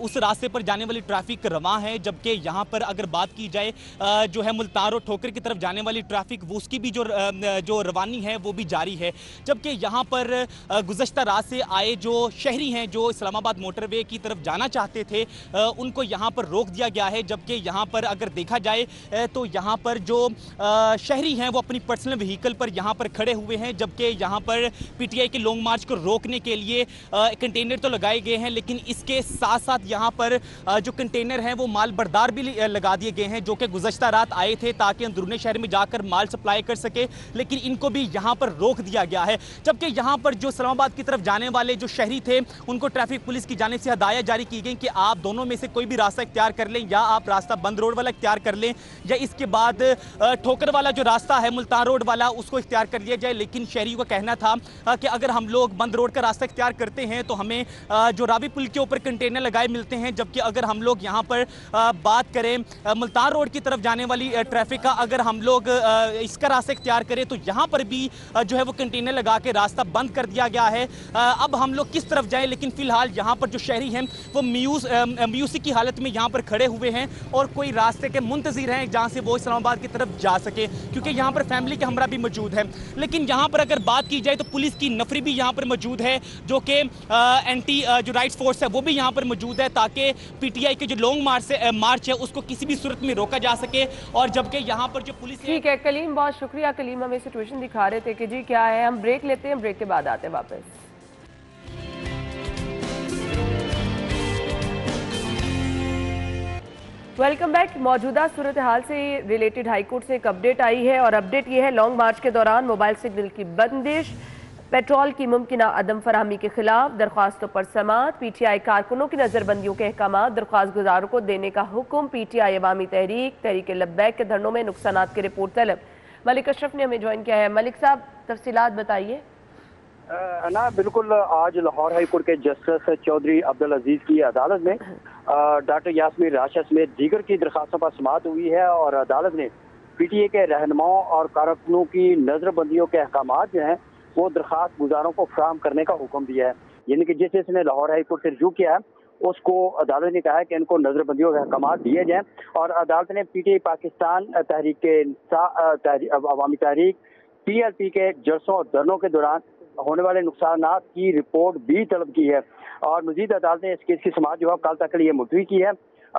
उस रास्ते पर जाने वाली ट्रैफिक रवां है। जबकि यहाँ पर अगर बात की जाए जो है मुल्तान रोड ठोकर की तरफ जाने वाली ट्रैफिक, वो उसकी भी जो रवानी है वो भी जारी है। जबकि यहाँ पर गुज़श्ता रात से आए जो शहरी हैं जो इस्लामाबाद मोटरवे की तरफ जाना चाहते थे, उनको यहाँ पर रोक दिया गया है। जबकि यहाँ पर अगर देखा जाए तो यहाँ पर जो शहरी हैं वो अपनी पर्सनल व्हीकल पर यहाँ पर खड़े हुए हैं। जबकि यहाँ पर पीटीआई के लॉन्ग मार्च को रोकने के लिए कंटेनर तो लगाए गए हैं, लेकिन इसके साथ साथ यहाँ पर जो कंटेनर हैं वो माल बरदार भी लगा दिए गए हैं, जो कि गुज़श्ता रात आए थे ताकि अंदरूनी शहर में जाकर माल सप्लाई कर सके, लेकिन इनको भी यहाँ पर रोक दिया गया है। जबकि यहाँ पर जो इस्लामाबाद की तरफ जाने वाले जो शहरी थे, उनको ट्रैफिक पुलिस की जानिब से हदायत जारी की गई कि आप दोनों में से कोई भी रास्ता इख्तियार कर लें, या आप रास्ता बंद रोड वाला इख्तियार कर लें, या इसके बाद ठोकर वाला जो रास्ता है मुल्तान रोड वाला उसको इख्तियार कर लिया जाए। लेकिन शहरी का कहना था कि अगर हम लोग बंद रोड का रास्ता इख्तियार करते हैं तो हमें जो रावी पुल के ऊपर कंटेनर लगाए मिलते हैं। जबकि अगर हम लोग यहाँ पर बात करें मुल्तान रोड की तरफ जाने वाली ट्रैफिक का, अगर हम लोग इसका रास्ता इख्तियार करें तो यहाँ पर भी जो है वो कंटेनर लगा के रास्ता बंद कर दिया गया है। अब हम लोग किस तरफ जाएं, लेकिन फिलहाल यहाँ पर जो शहरी हैं वो म्यूसी की हालत में यहाँ पर खड़े हुए हैं और कोई रास्ते के मुंतज़िर हैं जहाँ से वो इस्लामाबाद की तरफ जा सके, क्योंकि यहाँ पर फैमिली के हमरा भी मौजूद है। लेकिन यहाँ पर अगर बात की जाए तो पुलिस की नफरी भी यहाँ पर मौजूद है, जो कि एंटी जो राइट्स फोर्स है वो भी यहाँ पर मौजूद है, ताकि पीटीआई के जो लॉन्ग मार्च है उसको किसी भी सूरत में रोका जा सके। और जबकि यहाँ पर जो पुलिस, ठीक है कलीम, बहुत शुक्रिया। कलीम हमें सिचुएशन दिखा रहे थे कि जी क्या है। हम ब्रेक लेते हैं, ब्रेक के बाद आते हैं वापस। Welcome back. मौजूदा सूरत हाल से रिलेटेड हाईकोर्ट से एक अपडेट आई है, और अपडेट ये है, लॉन्ग मार्च के दौरान मोबाइल सिग्नल की बंदिश, पेट्रोल की मुमकिन अदम फराहमी के खिलाफ दरख्वास्तों पर समाअत, पीटीआई कारकुनों की नजरबंदियों के अहकाम दरख्वास्त गुजारों को देने का हुक्म, पीटीआई अवामी तहरीक लब्बैक के धरनों में नुकसानात की रिपोर्ट तलब। मलिक अशरफ ने हमें ज्वाइन किया है। मलिक साहब, तफसीलात बताइए। ना बिल्कुल, आज लाहौर हाई कोर्ट के जस्टिस चौधरी अब्दुल अजीज की अदालत में डॉक्टर यास्मीन राशा समेत दीगर की दरखास्तों पर समाअत हुई है, और अदालत ने पीटीए के रहनुमाओं और कारकुनों की नजरबंदियों के अहकाम जो हैं वो दरखास्त गुजारों को फराहम करने का हुक्म दिया है। यानी कि जिस इसने लाहौर हाई कोर्ट से रुजू किया है उसको अदालत ने कहा है कि इनको नजरबंदियों के अहकाम दिए जाएं। और अदालत ने PTI पाकिस्तान अवामी तहरीक PLP के जलसों और धरनों के दौरान होने वाले नुकसान की रिपोर्ट भी तलब की है। और मजीद अदालत ने इस केस की समाअत जो है कल तक के लिए मुलतवी की है।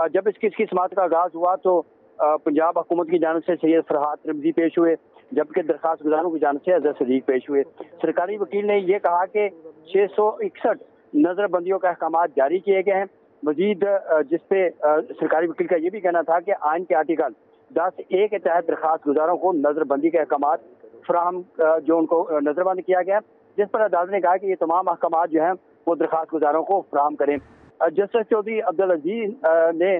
जब इस केस की समाअत का आगाज हुआ तो पंजाब हुकूमत की जानिब से सैयद फरहाद तिरमिज़ी पेश हुए, जबकि दरखास्त गुजारों की जानिब से अजहर सदीक पेश हुए। सरकारी वकील ने यह कहा कि 661 नजरबंदियों का अहकाम जारी किए गए हैं। मजीद जिसपे सरकारी वकील का यह भी कहना था कि आइन के आर्टिकल 10A के तहत दरखास्त गुजारों को नजरबंदी के अहकाम फ्राहम जो उनको नजरबंद किया गया, जिस पर अदालत ने कहा कि ये तमाम अहकाम जो हैं वो दरखास्त गुजारों को फ्राहम करें। जस्टिस चौधरी अब्दुल अजीज ने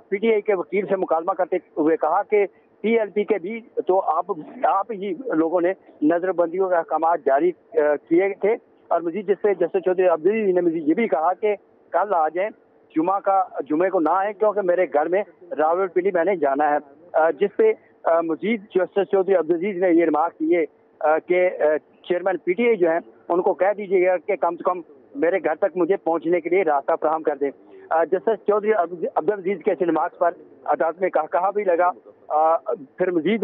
PTI के वकील से मुकालमा करते हुए कहा कि PLP के भी तो आप ही लोगों ने नजरबंदियों के अहकाम जारी किए थे। और मजीद जिससे जस्टिस चौधरी अब्दुल अजीज ने मजीद ये भी कहा कि कल आ जाए, जुमे को ना आए क्योंकि मेरे घर में रावलपिंडी मैंने जाना है। जिसपे मजीद जस्टिस चौधरी अब्दुल अजीज ने ये रिमार्क किए कि चेयरमैन PTI जो है उनको कह दीजिएगा कि कम से कम मेरे घर तक मुझे पहुंचने के लिए रास्ता फराहम कर दें। जस्टिस चौधरी अब्दुल अजीज के रिमार्क्स पर अदालत में कहा भी लगा। फिर मजीद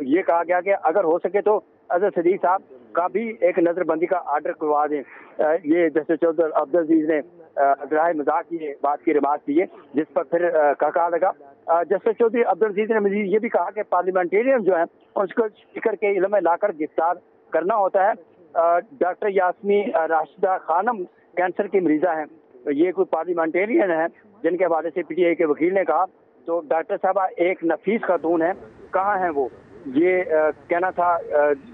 ये कहा गया कि अगर हो सके तो अजहर सदीक साहब का भी एक नजरबंदी का आर्डर करवा दें। ये जस्टिस चौधरी अब्दुल अजीज ने ज़राए मजाक की बात की रिमार्क दिए, जिस पर फिर कहा लगा। जस्टिस चौधरी अब्दुल अजीज ने मजीद ये भी कहा कि पार्लियामेंटेरियन जो है उसको स्पीकर के इल्म में लाकर गिरफ्तार करना होता है। डॉक्टर यास्मी राशिदा खानम कैंसर की मरीजा हैं, ये कोई पार्लियामेंटेरियन है जिनके हवाले से PTI के वकील ने कहा। तो डॉक्टर साहबा एक नफीस खातून है, कहाँ हैं वो, ये कहना था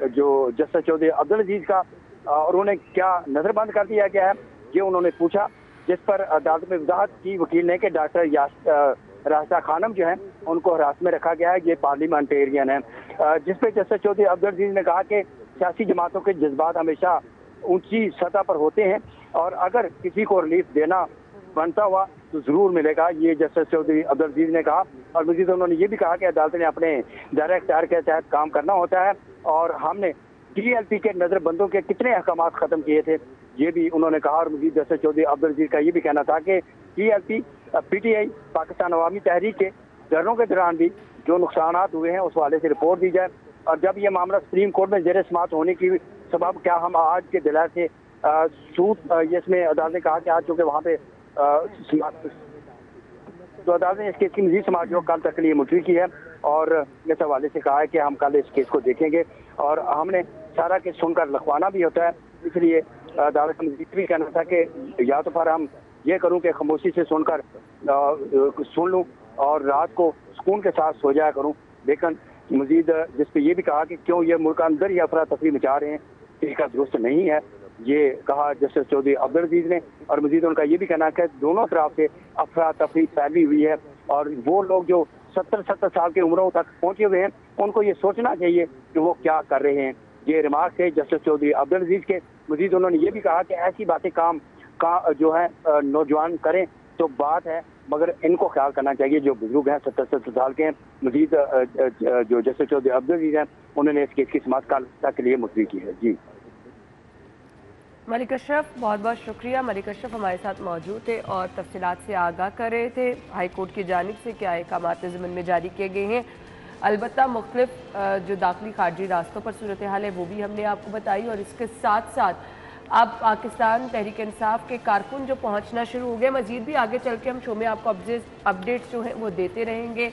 जो जस्टिस चौधरी अब्दुल अजीज का। और उन्हें क्या नजरबंद कर दिया गया है ये उन्होंने पूछा, जिस पर अदालत में वजाहत की वकील ने कि डॉक्टर राशिदा खानम जो है उनको हिरासत में रखा गया है, ये पार्लियामेंटेरियन है। जिस पर जस्टिस चौधरी अब्दुल अजीज ने कहा कि सियासी जमातों के जज्बात हमेशा ऊंची सतह पर होते हैं और अगर किसी को रिलीफ देना बनता हुआ तो जरूर मिलेगा, ये जस्टिस चौधरी अब्दुल अजीज ने कहा। और मजीद उन्होंने ये भी कहा कि अदालत ने अपने दायरा इख्तियार के तहत काम करना होता है और हमने PLP के नजरबंदों के कितने अहकाम खत्म किए थे ये भी उन्होंने कहा। और मजीद जस्टिस चौधरी अब्दुल अजीज का ये भी कहना था कि PLP PTI पाकिस्तान अवामी तहरीक के धरनों के दौरान भी जो नुकसान हुए हैं उस हवाले से रिपोर्ट दी जाए। और जब ये मामला सुप्रीम कोर्ट में जेर समाअत होने की सबब क्या हम आज के दिला से सूद इसमें अदालत ने कहा कि आज चूँकि वहाँ पे तो अदालत ने इस केस की मजीद समाअत जो कल तक के लिए मुलतवी की है और इस हवाले से कहा है कि हम कल इस केस को देखेंगे और हमने सारा केस सुनकर लिखवाना भी होता है, इसलिए अदालत का मजीद भी कहना था कि या तो फिर हम ये करूँ कि खामोशी से सुनकर सुन लूँ और रात को सुकून के साथ सो जाया करूँ। लेकिन मजीद जिस पे ये भी कहा कि क्यों ये मुल्क अंदर ही अफरा तफरी मचा रहे हैं, इसका दुरुस्त नहीं है, ये कहा जस्टिस चौधरी अब्दुल अजीज ने। और मजीद उनका ये भी कहना है कि दोनों तरफ से अफरा तफरी फैली हुई है और वो लोग जो 70 साल की उम्रों तक पहुंचे हुए हैं उनको ये सोचना चाहिए कि वो क्या कर रहे हैं। ये रिमार्क है जस्टिस चौधरी अब्दुल अजीज के। मजीद उन्होंने ये भी कहा कि ऐसी बातें काम का जो है नौजवान करें तो बात है, मगर इनको ख्याल करना चाहिए जो बुजुर्ग हैं 70 साल के हैं। मजीद जो जस्टिस चौधरी अब्दुल अजीज हैं उन्होंने इस केस की समाअत कल तक के लिए मुलतवी की है। जी मलिक अशरफ, बहुत बहुत शुक्रिया। मलिक अशरफ हमारे साथ मौजूद थे और तफसीलात से आगाह कर रहे थे हाई कोर्ट की जानिब से क्या अहकाम ज़िम्मन में जारी किए गए हैं। अलबत्ता मुख्तलिफ जो दाखिली खारजी रास्तों पर सूरत हाल है वो भी हमने आपको बताई और इसके साथ साथ अब पाकिस्तान तहरीक इंसाफ के कारकुन जो पहुंचना शुरू हो गए। मजीद भी आगे चल के हम शो में आपको अपडेट्स जो हैं वो देते रहेंगे।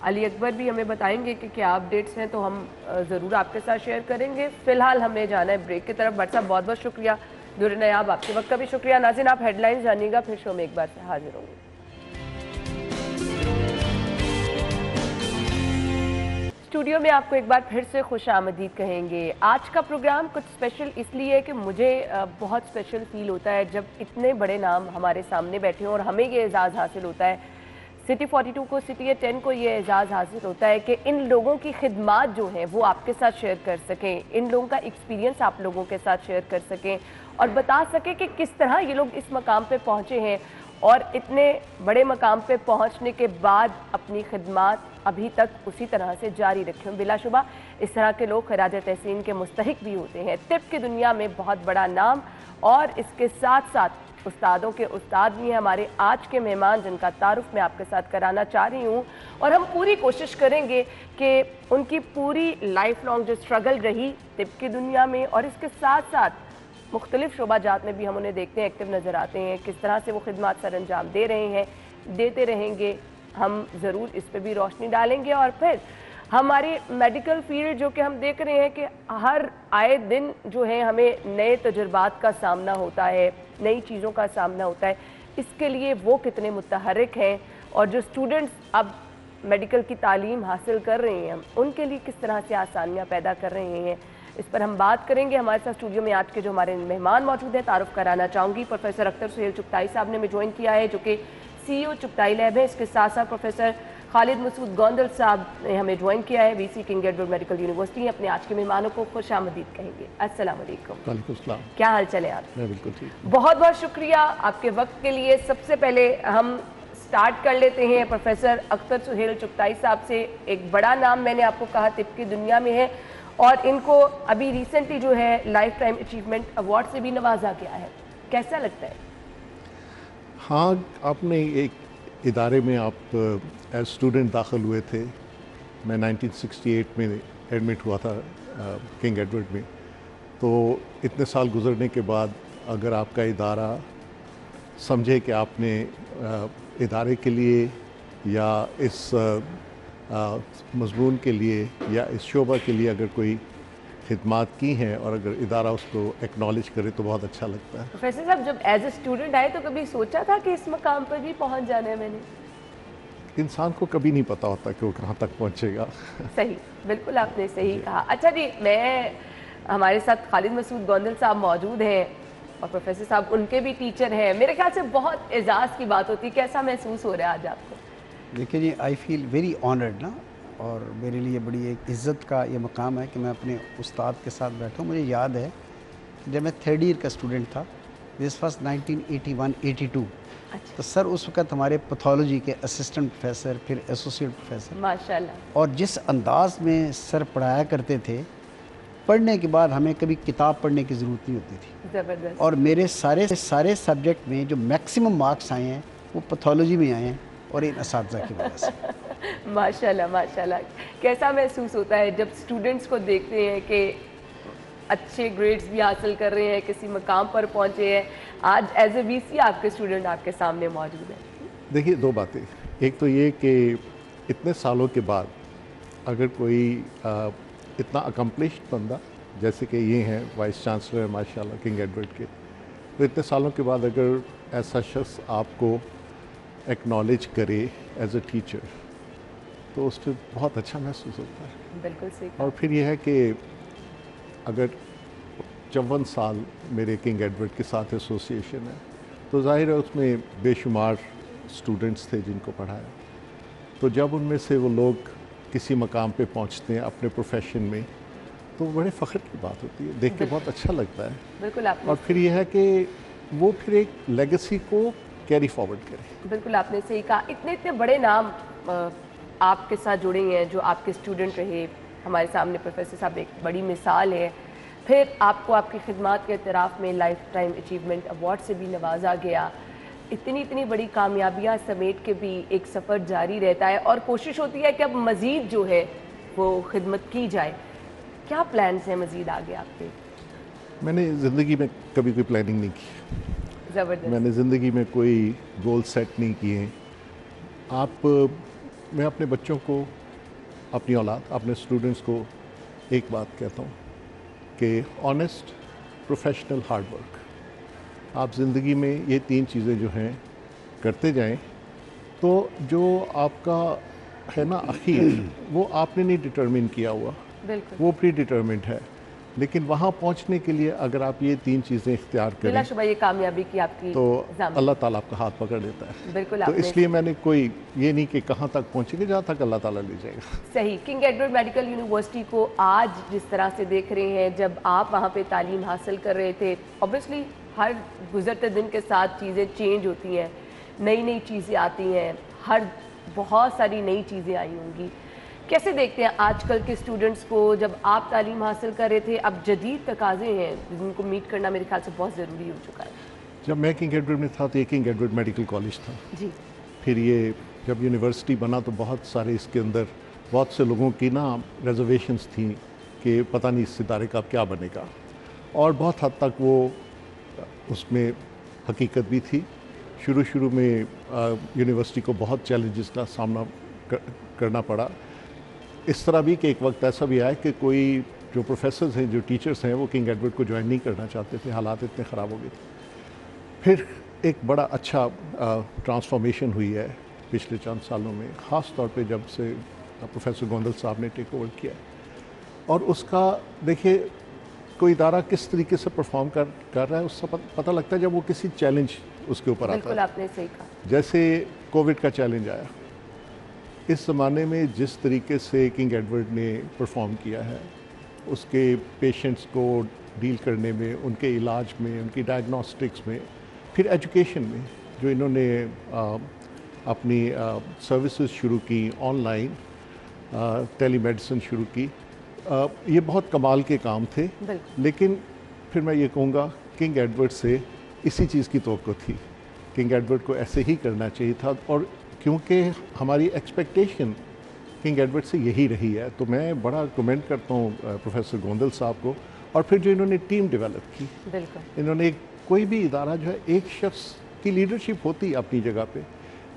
अली अकबर भी हमें बताएंगे कि क्या अपडेट्स हैं, तो हम ज़रूर आपके साथ शेयर करेंगे। फ़िलहाल हमें जाना है ब्रेक की तरफ। बट साहब बहुत बहुत शुक्रिया। दुर नायाब आपके वक्त का भी शुक्रिया। नाज़रीन आप हेडलाइंस जानिएगा, फिर शो में एक बार से हाजिर होंगे। स्टूडियो में आपको एक बार फिर से खुश आमदीद कहेंगे। आज का प्रोग्राम कुछ स्पेशल इसलिए है कि मुझे बहुत स्पेशल फील होता है जब इतने बड़े नाम हमारे सामने बैठे हों और हमें ये एजाज़ हासिल होता है, सिटी 42 को, सिटी 10 को ये एजाज़ हासिल होता है कि इन लोगों की खिदमात जो हैं वो आपके साथ शेयर कर सकें, इन लोगों का एक्सपीरियंस आप लोगों के साथ शेयर कर सकें और बता सकें कि किस तरह ये लोग इस मकाम पे पहुँचे हैं और इतने बड़े मकाम पे पहुंचने के बाद अपनी खिदमात अभी तक उसी तरह से जारी रखें। बिलाशुबा इस तरह के लोग खराज तहसीन के मुस्तहिक भी होते हैं। तिब की दुनिया में बहुत बड़ा नाम और इसके साथ साथ उस्तादों के उस्ताद भी हैं हमारे आज के मेहमान, जिनका तारुफ मैं आपके साथ कराना चाह रही हूँ। और हम पूरी कोशिश करेंगे कि उनकी पूरी लाइफ लॉन्ग जो स्ट्रगल रही तिब की दुनिया में और इसके साथ साथ मुख्तलिफ शोबाजात में भी हम उन्हें देखते हैं एक्टिव नज़र आते हैं, किस तरह से वो खिदमत सर अंजाम दे रहे हैं, देते रहेंगे। हम ज़रूर इस पर भी रोशनी डालेंगे। और फिर हमारी मेडिकल फील्ड जो कि हम देख रहे हैं कि हर आए दिन जो है हमें नए तजुर्बात का सामना होता है, नई चीज़ों का सामना होता है, इसके लिए वो कितने मुतहर्रिक हैं और जो स्टूडेंट्स अब मेडिकल की तालीम हासिल कर रहे हैं उनके लिए किस तरह से आसानियाँ पैदा कर रहे हैं, इस पर हम बात करेंगे। हमारे साथ स्टूडियो में आज के जो हमारे मेहमान मौजूद हैं, तारुफ कराना चाहूँगी। प्रोफेसर अख्तर सुहेल चुगताई साहब ने हमें ज्वाइन किया है, जो कि CEO चुगताई लैब है। इसके साथ साथ प्रोफेसर खालिद मसूद गोंदल साहब ने हमें ज्वाइन किया है, VC king Edward medical university. अपने आज के मेहमानों को खुशामदीद कहेंगे। अस्सलाम वालेकुम। वालेकुम सलाम। क्या हाल चले आप? मैं बिल्कुल ठीक। बहुत बहुत शुक्रिया आपके वक्त के लिए। सबसे पहले हम स्टार्ट कर लेते हैं प्रोफेसर अख्तर सुहेल चुगताई साहब से। एक बड़ा नाम मैंने आपको कहा तिब की दुनिया में है और इनको अभी रिसेंटली जो है लाइफ टाइम अचीवमेंट अवार्ड से भी नवाजा गया है, कैसा लगता है? हाँ, आपने एक इदारे में आप एज स्टूडेंट दाखिल हुए थे। मैं 1968 में एडमिट हुआ था किंग एडवर्ड में। तो इतने साल गुजरने के बाद अगर आपका इदारा समझे कि आपने इदारे के लिए या इस मजमून के लिए या इस शोबा के लिए अगर कोई खिदमात की हैं और अगर इदारा उसको एक्नॉलेज करे तो बहुत अच्छा लगता है। प्रोफेसर साहब, जब एज ए स्टूडेंट आए तो कभी सोचा था कि इस मकाम पर भी पहुंच जाना है मैंने? इंसान को कभी नहीं पता होता कि वो कहाँ तक पहुँचेगा। सही, बिल्कुल आपने सही कहा। अच्छा जी, मैं हमारे साथ खालिद मसूद गोंदल साहब मौजूद हैं और प्रोफेसर साहब उनके भी टीचर हैं। मेरे ख्याल से बहुत एजाज़ की बात होती है। कैसा महसूस हो रहा है आज आपको? देखिए जी, आई फील वेरी ऑनर्ड ना, और मेरे लिए बड़ी एक इज़्ज़त का ये मकाम है कि मैं अपने उस्ताद के साथ बैठा हूँ। मुझे याद है जब मैं 3rd ईयर का स्टूडेंट था, दिस फर्स्ट 1981-82। अच्छा। तो सर उस वक्त हमारे पैथोलॉजी के असिस्टेंट प्रोफेसर, फिर एसोसिएट प्रोफेसर, माशाल्लाह, और जिस अंदाज में सर पढ़ाया करते थे, पढ़ने के बाद हमें कभी किताब पढ़ने की ज़रूरत नहीं होती थी। ज़बरदस्त। और मेरे सारे सब्जेक्ट में जो मैक्सिमम मार्क्स आए हैं वो पैथोलॉजी में आए हैं और इन असातिज़ा की वजह से। माशाल्लाह माशाल्लाह। कैसा महसूस होता है जब स्टूडेंट्स को देखते हैं कि अच्छे ग्रेड्स भी हासिल कर रहे हैं, किसी मकाम पर पहुंचे हैं? आज एज ए VC आपके स्टूडेंट आपके सामने मौजूद हैं। देखिए, दो बातें। एक तो ये कि इतने सालों के बाद अगर कोई इतना अकम्पलिश्ड बंदा जैसे कि ये हैं वाइस चांसलर माशाल्लाह किंग एडवर्ड के, तो इतने सालों के बाद अगर ऐसा शख्स आपको एक्नॉलेज करे एज अ टीचर तो उससे बहुत अच्छा महसूस होता है। बिल्कुल सही। और फिर यह है कि अगर 54 साल मेरे किंग एडवर्ड के साथ एसोसिएशन है तो जाहिर है उसमें बेशुमार स्टूडेंट्स थे जिनको पढ़ाया। तो जब उनमें से वो लोग किसी मकाम पे पहुंचते हैं अपने प्रोफेशन में तो बड़े फ़ख्र की बात होती है, देख के बहुत अच्छा लगता है। बिल्कुल आपने। और फिर यह है कि वो फिर एक लेगेसी को कैरी फॉरवर्ड करें। बिल्कुल आपने सही कहा। इतने इतने बड़े नाम आपके साथ जुड़े हैं जो आपके स्टूडेंट रहे। हमारे सामने प्रोफेसर साहब एक बड़ी मिसाल है। फिर आपको आपकी खिदमत के इतराफ़ में लाइफ टाइम अचीवमेंट अवार्ड से भी नवाजा गया। इतनी बड़ी कामयाबियाँ समेट के भी एक सफ़र जारी रहता है और कोशिश होती है कि अब मज़ीद जो है वो खिदमत की जाए। क्या प्लान्स हैं मज़ीद आगे आपके? मैंने ज़िंदगी में कभी कोई प्लानिंग नहीं की। ज़बरदस्त। मैंने ज़िंदगी में कोई गोल सेट नहीं किए। मैं अपने बच्चों को, अपनी औलाद, अपने स्टूडेंट्स को एक बात कहता हूँ कि ऑनेस्ट, प्रोफेशनल, हार्ड वर्क। आप ज़िंदगी में ये 3 चीज़ें जो हैं करते जाएं तो जो आपका है ना आखिर वो आपने नहीं डिटरमिन किया हुआ, बिल्कुल वो प्री डिटरमिन्ड है। लेकिन वहाँ पहुँचने के लिए अगर आप ये 3 चीज़ें इख्तियार करें बिलाशुबा ये कामयाबी की आपकी तो ज़ामन। अल्लाह ताला आपका हाथ पकड़ लेता है। बिल्कुल तो आपने इसलिए मैंने कोई ये नहीं कि कहाँ तक पहुँचेंगे, जहाँ तक अल्लाह ताला ले जाएगा। सही। किंग एडवर्ड मेडिकल यूनिवर्सिटी को आज जिस तरह से देख रहे हैं, जब आप वहाँ पे तालीम हासिल कर रहे थे, ऑब्वियसली हर गुजरते दिन के साथ चीज़ें चेंज होती हैं, नई नई चीज़ें आती हैं, बहुत सारी नई चीज़ें आई होंगी। कैसे देखते हैं आजकल के स्टूडेंट्स को? जब आप तालीम हासिल कर रहे थे, अब जदीद तकाज़े हैं जिनको मीट करना मेरे ख्याल से बहुत ज़रूरी हो चुका है। जब मैं किंग एडवर्ड में था तो ये किंग एडवर्ड मेडिकल कॉलेज था जी। फिर ये जब यूनिवर्सिटी बना तो बहुत सारे इसके अंदर बहुत से लोगों की ना रिजर्वेशंस थी कि पता नहीं इस इदारे का क्या बनेगा, और बहुत हद तक वो उसमें हकीकत भी थी। शुरू में यूनिवर्सिटी को बहुत चैलेंजेस का सामना करना पड़ा। इस तरह भी कि एक वक्त ऐसा भी आया कि कोई जो प्रोफेसर्स हैं, जो टीचर्स हैं, वो किंग एडवर्ड को ज्वाइन नहीं करना चाहते थे, हालात इतने ख़राब हो गए थे। फिर एक बड़ा अच्छा ट्रांसफॉर्मेशन हुई है पिछले चंद सालों में, ख़ास तौर पे जब से प्रोफेसर गोंदल साहब ने टेक ओवर किया। और उसका देखिए कोई इदारा किस तरीके से परफॉर्म कर रहा है उससे पता लगता है जब वो किसी चैलेंज उसके ऊपर आता है। बिल्कुल आपने सही कहा। जैसे कोविड का चैलेंज आया, इस ज़माने में जिस तरीके से किंग एडवर्ड ने परफॉर्म किया है, उसके पेशेंट्स को डील करने में, उनके इलाज में, उनकी डायग्नोस्टिक्स में, फिर एजुकेशन में जो इन्होंने अपनी सर्विसेज शुरू की, ऑनलाइन टेलीमेडिसिन शुरू की, ये बहुत कमाल के काम थे। लेकिन फिर मैं ये कहूँगा किंग एडवर्ड से इसी चीज़ की तवक्को थी, किंग एडवर्ड को ऐसे ही करना चाहिए था, और क्योंकि हमारी एक्सपेक्टेशन किंग एडवर्ड से यही रही है, तो मैं बड़ा कमेंट करता हूँ प्रोफेसर गोंदल साहब को। और फिर जो इन्होंने टीम डेवलप की, इन्होंने कोई भी इदारा जो है, एक शख्स की लीडरशिप होती है अपनी जगह पे,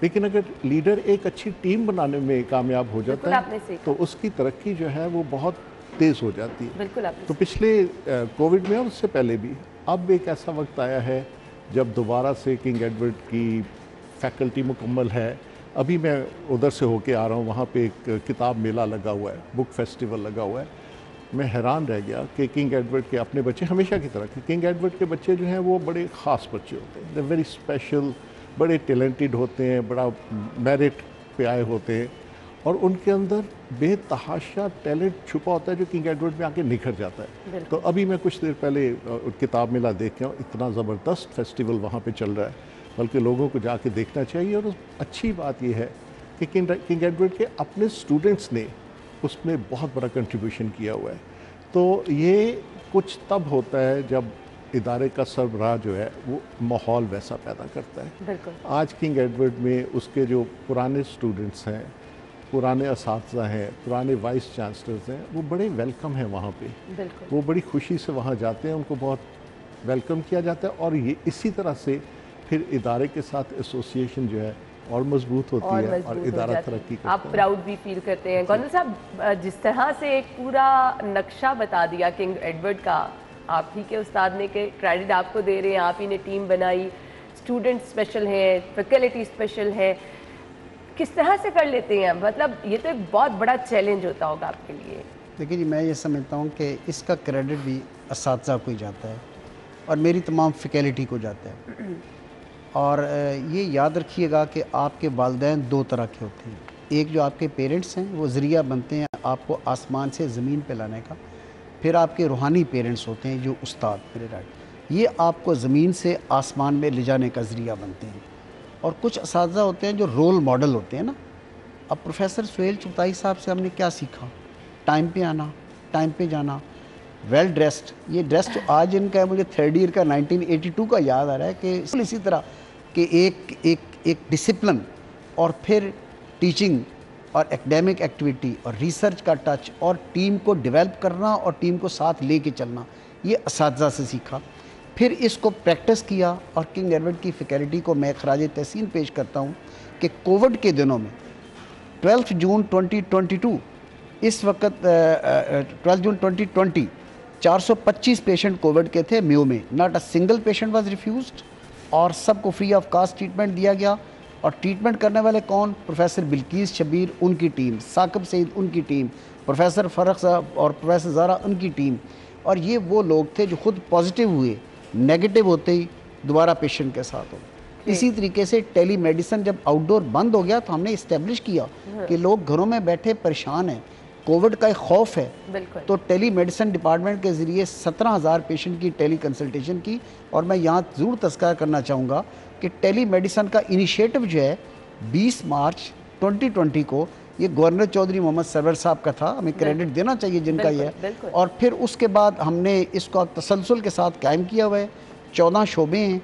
लेकिन अगर लीडर एक अच्छी टीम बनाने में कामयाब हो जाता है तो उसकी तरक्की जो है वो बहुत तेज़ हो जाती है। तो पिछले कोविड में और उससे पहले भी अब एक ऐसा वक्त आया है जब दोबारा से किंग एडवर्ड की फैकल्टी मुकम्मल है। अभी मैं उधर से होके आ रहा हूँ, वहाँ पे एक किताब मेला लगा हुआ है, बुक फेस्टिवल लगा हुआ है। मैं हैरान रह गया कि किंग एडवर्ड के अपने बच्चे हमेशा की तरह, किंग एडवर्ड के बच्चे जो हैं वो बड़े ख़ास बच्चे होते हैं, दे वेरी स्पेशल, बड़े टैलेंटेड होते हैं, बड़ा मेरिट पे आए होते हैं, और उनके अंदर बेतहाशा टैलेंट छुपा होता है जो किंग एडवर्ड में आके निखर जाता है। तो अभी मैं कुछ देर पहले किताब मेला देख के, इतना ज़बरदस्त फेस्टिवल वहाँ पे चल रहा है, बल्कि लोगों को जाके देखना चाहिए। और अच्छी बात यह है कि किंग एडवर्ड के अपने स्टूडेंट्स ने उसमें बहुत बड़ा कंट्रीब्यूशन किया हुआ है। तो ये कुछ तब होता है जब इदारे का सरबराह जो है वो माहौल वैसा पैदा करता है। आज किंग एडवर्ड में उसके जो पुराने स्टूडेंट्स हैं, पुराने असातिज़ा हैं, पुराने वाइस चांसलर्स हैं, वो बड़े वेलकम हैं वहाँ पे। वो बड़ी खुशी से वहाँ जाते हैं, उनको बहुत वेलकम किया जाता है, और ये इसी तरह से फिर इदारे के साथ एसोसिएशन जो है और मजबूत होती है और इदारा तरक्की करता है। आप प्राउड भी फील करते हैं। गोंदल साहब, जिस तरह से एक पूरा नक्शा बता दिया किंग एडवर्ड का, आप ही के उस्ताद ने, के क्रेडिट आपको दे रहे हैं, आप ही ने टीम बनाई, स्टूडेंट स्पेशल है, फैकल्टी स्पेशल है, किस तरह से कर लेते हैं? मतलब ये तो एक बहुत बड़ा चैलेंज होता होगा आपके लिए। देखिए जी, मैं ये समझता हूँ कि इसका क्रेडिट भी असातिज़ा को ही जाता है और मेरी तमाम फैकल्टी को जाता है। और ये याद रखिएगा कि आपके वालिदैन दो तरह के होते हैं। एक जो आपके पेरेंट्स हैं वो ज़रिया बनते हैं आपको आसमान से ज़मीन पे लाने का, फिर आपके रूहानी पेरेंट्स होते हैं जो उस्ताद मेरे राइट, ये आपको ज़मीन से आसमान में ले जाने का ज़रिया बनते हैं। और कुछ असातिज़ा होते हैं जो रोल मॉडल होते हैं ना। अब प्रोफेसर सुहेल चुगताई साहब से हमने क्या सीखा? टाइम पे आना, टाइम पे जाना, वेल ड्रेस्ड। ये ड्रेस्ड आज इनका है, मुझे थर्ड ईयर का 1982 का याद आ रहा है कि इसी तरह कि एक डिसिप्लिन और फिर टीचिंग और एकेडमिक एक्टिविटी और रिसर्च का टच और टीम को डेवलप करना और टीम को साथ लेके चलना, ये असातिज़ा से सीखा। फिर इसको प्रैक्टिस किया और किंग एडवर्ड की फैकल्टी को मैं खराज तहसीन पेश करता हूँ कि कोविड के दिनों में 12 जून 2022 इस वक्त 12 जून 2020 425 पेशेंट कोविड के थे म्यू में, not a single patient was refused, और सबको फ्री ऑफ कास्ट ट्रीटमेंट दिया गया। और ट्रीटमेंट करने वाले कौन? प्रोफेसर बिल्कीस शबीर, उनकी टीम, साकिब सईद उनकी टीम, प्रोफेसर फ़रख साहब और प्रोफेसर ज़ारा उनकी टीम। और ये वो लोग थे जो खुद पॉजिटिव हुए, नेगेटिव होते ही दोबारा पेशेंट के साथ हो। इसी तरीके से टेली मेडिसिन जब आउटडोर बंद हो गया तो हमने इस्टेब्लिश किया कि लोग घरों में बैठे परेशान हैं, कोविड का एक खौफ है, तो टेली मेडिसिन डिपार्टमेंट के ज़रिए 17,000 पेशेंट की टेली कंसल्टेशन की। और मैं यहाँ ज़रूर तज़किरा करना चाहूँगा कि टेली मेडिसिन का इनिशिएटिव जो है 20 मार्च 2020 को ये गवर्नर चौधरी मोहम्मद सरवर साहब का था, हमें क्रेडिट देना चाहिए जिनका ये है। और फिर उसके बाद हमने इसको तसलसल के साथ कायम किया हुआ है। 14 शोबे हैं।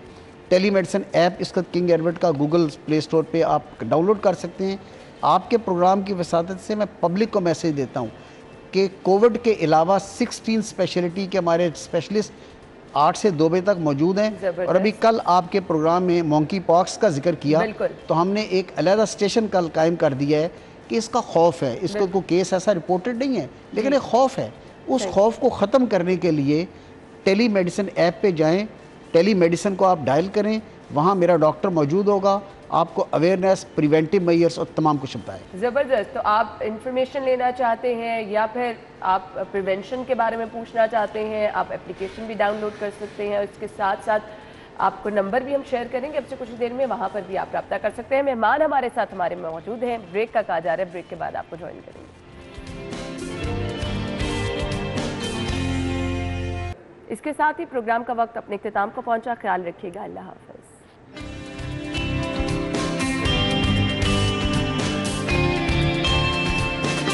टेली मेडिसिन ऐप इसका किंग एडवर्ड का गूगल प्ले स्टोर पे आप डाउनलोड कर सकते हैं। आपके प्रोग्राम की वसादत से मैं पब्लिक को मैसेज देता हूँ कि कोविड के अलावा 16 स्पेशलिटी के हमारे स्पेशलिस्ट 8 से 2 बजे तक मौजूद हैं। और अभी कल आपके प्रोग्राम में मॉन्की पॉक्स का जिक्र किया, तो हमने एक अलहदा स्टेशन कल कायम कर दिया है कि इसका खौफ है, इसको कोई केस ऐसा रिपोर्टेड नहीं है, लेकिन एक खौफ है। उस खौफ को ख़त्म करने के लिए टेली मेडिसिन ऐप पे जाएं, टेली मेडिसिन को आप डायल करें, वहाँ मेरा डॉक्टर मौजूद होगा, आपको अवेयरनेस, प्रिवेंटिव मेजर्स और तमाम कुछ बताएं। ज़बरदस्त। तो आप इंफॉर्मेशन लेना चाहते हैं या फिर आप प्रिवेंशन के बारे में पूछना चाहते हैं, आप एप्लीकेशन भी डाउनलोड कर सकते हैं। इसके साथ साथ आपको नंबर भी हम शेयर करेंगे अब से कुछ देर में, वहाँ पर भी आप रब्ता कर सकते हैं। मेहमान हमारे साथ हमारे में मौजूद हैं, ब्रेक का कहा जा रहा है, ब्रेक के बाद आपको ज्वाइन करेंगे। इसके साथ ही प्रोग्राम का वक्त अपने इख्तिताम को पहुंचा। ख्याल रखिएगा। अल्लाह हाफ़िज़।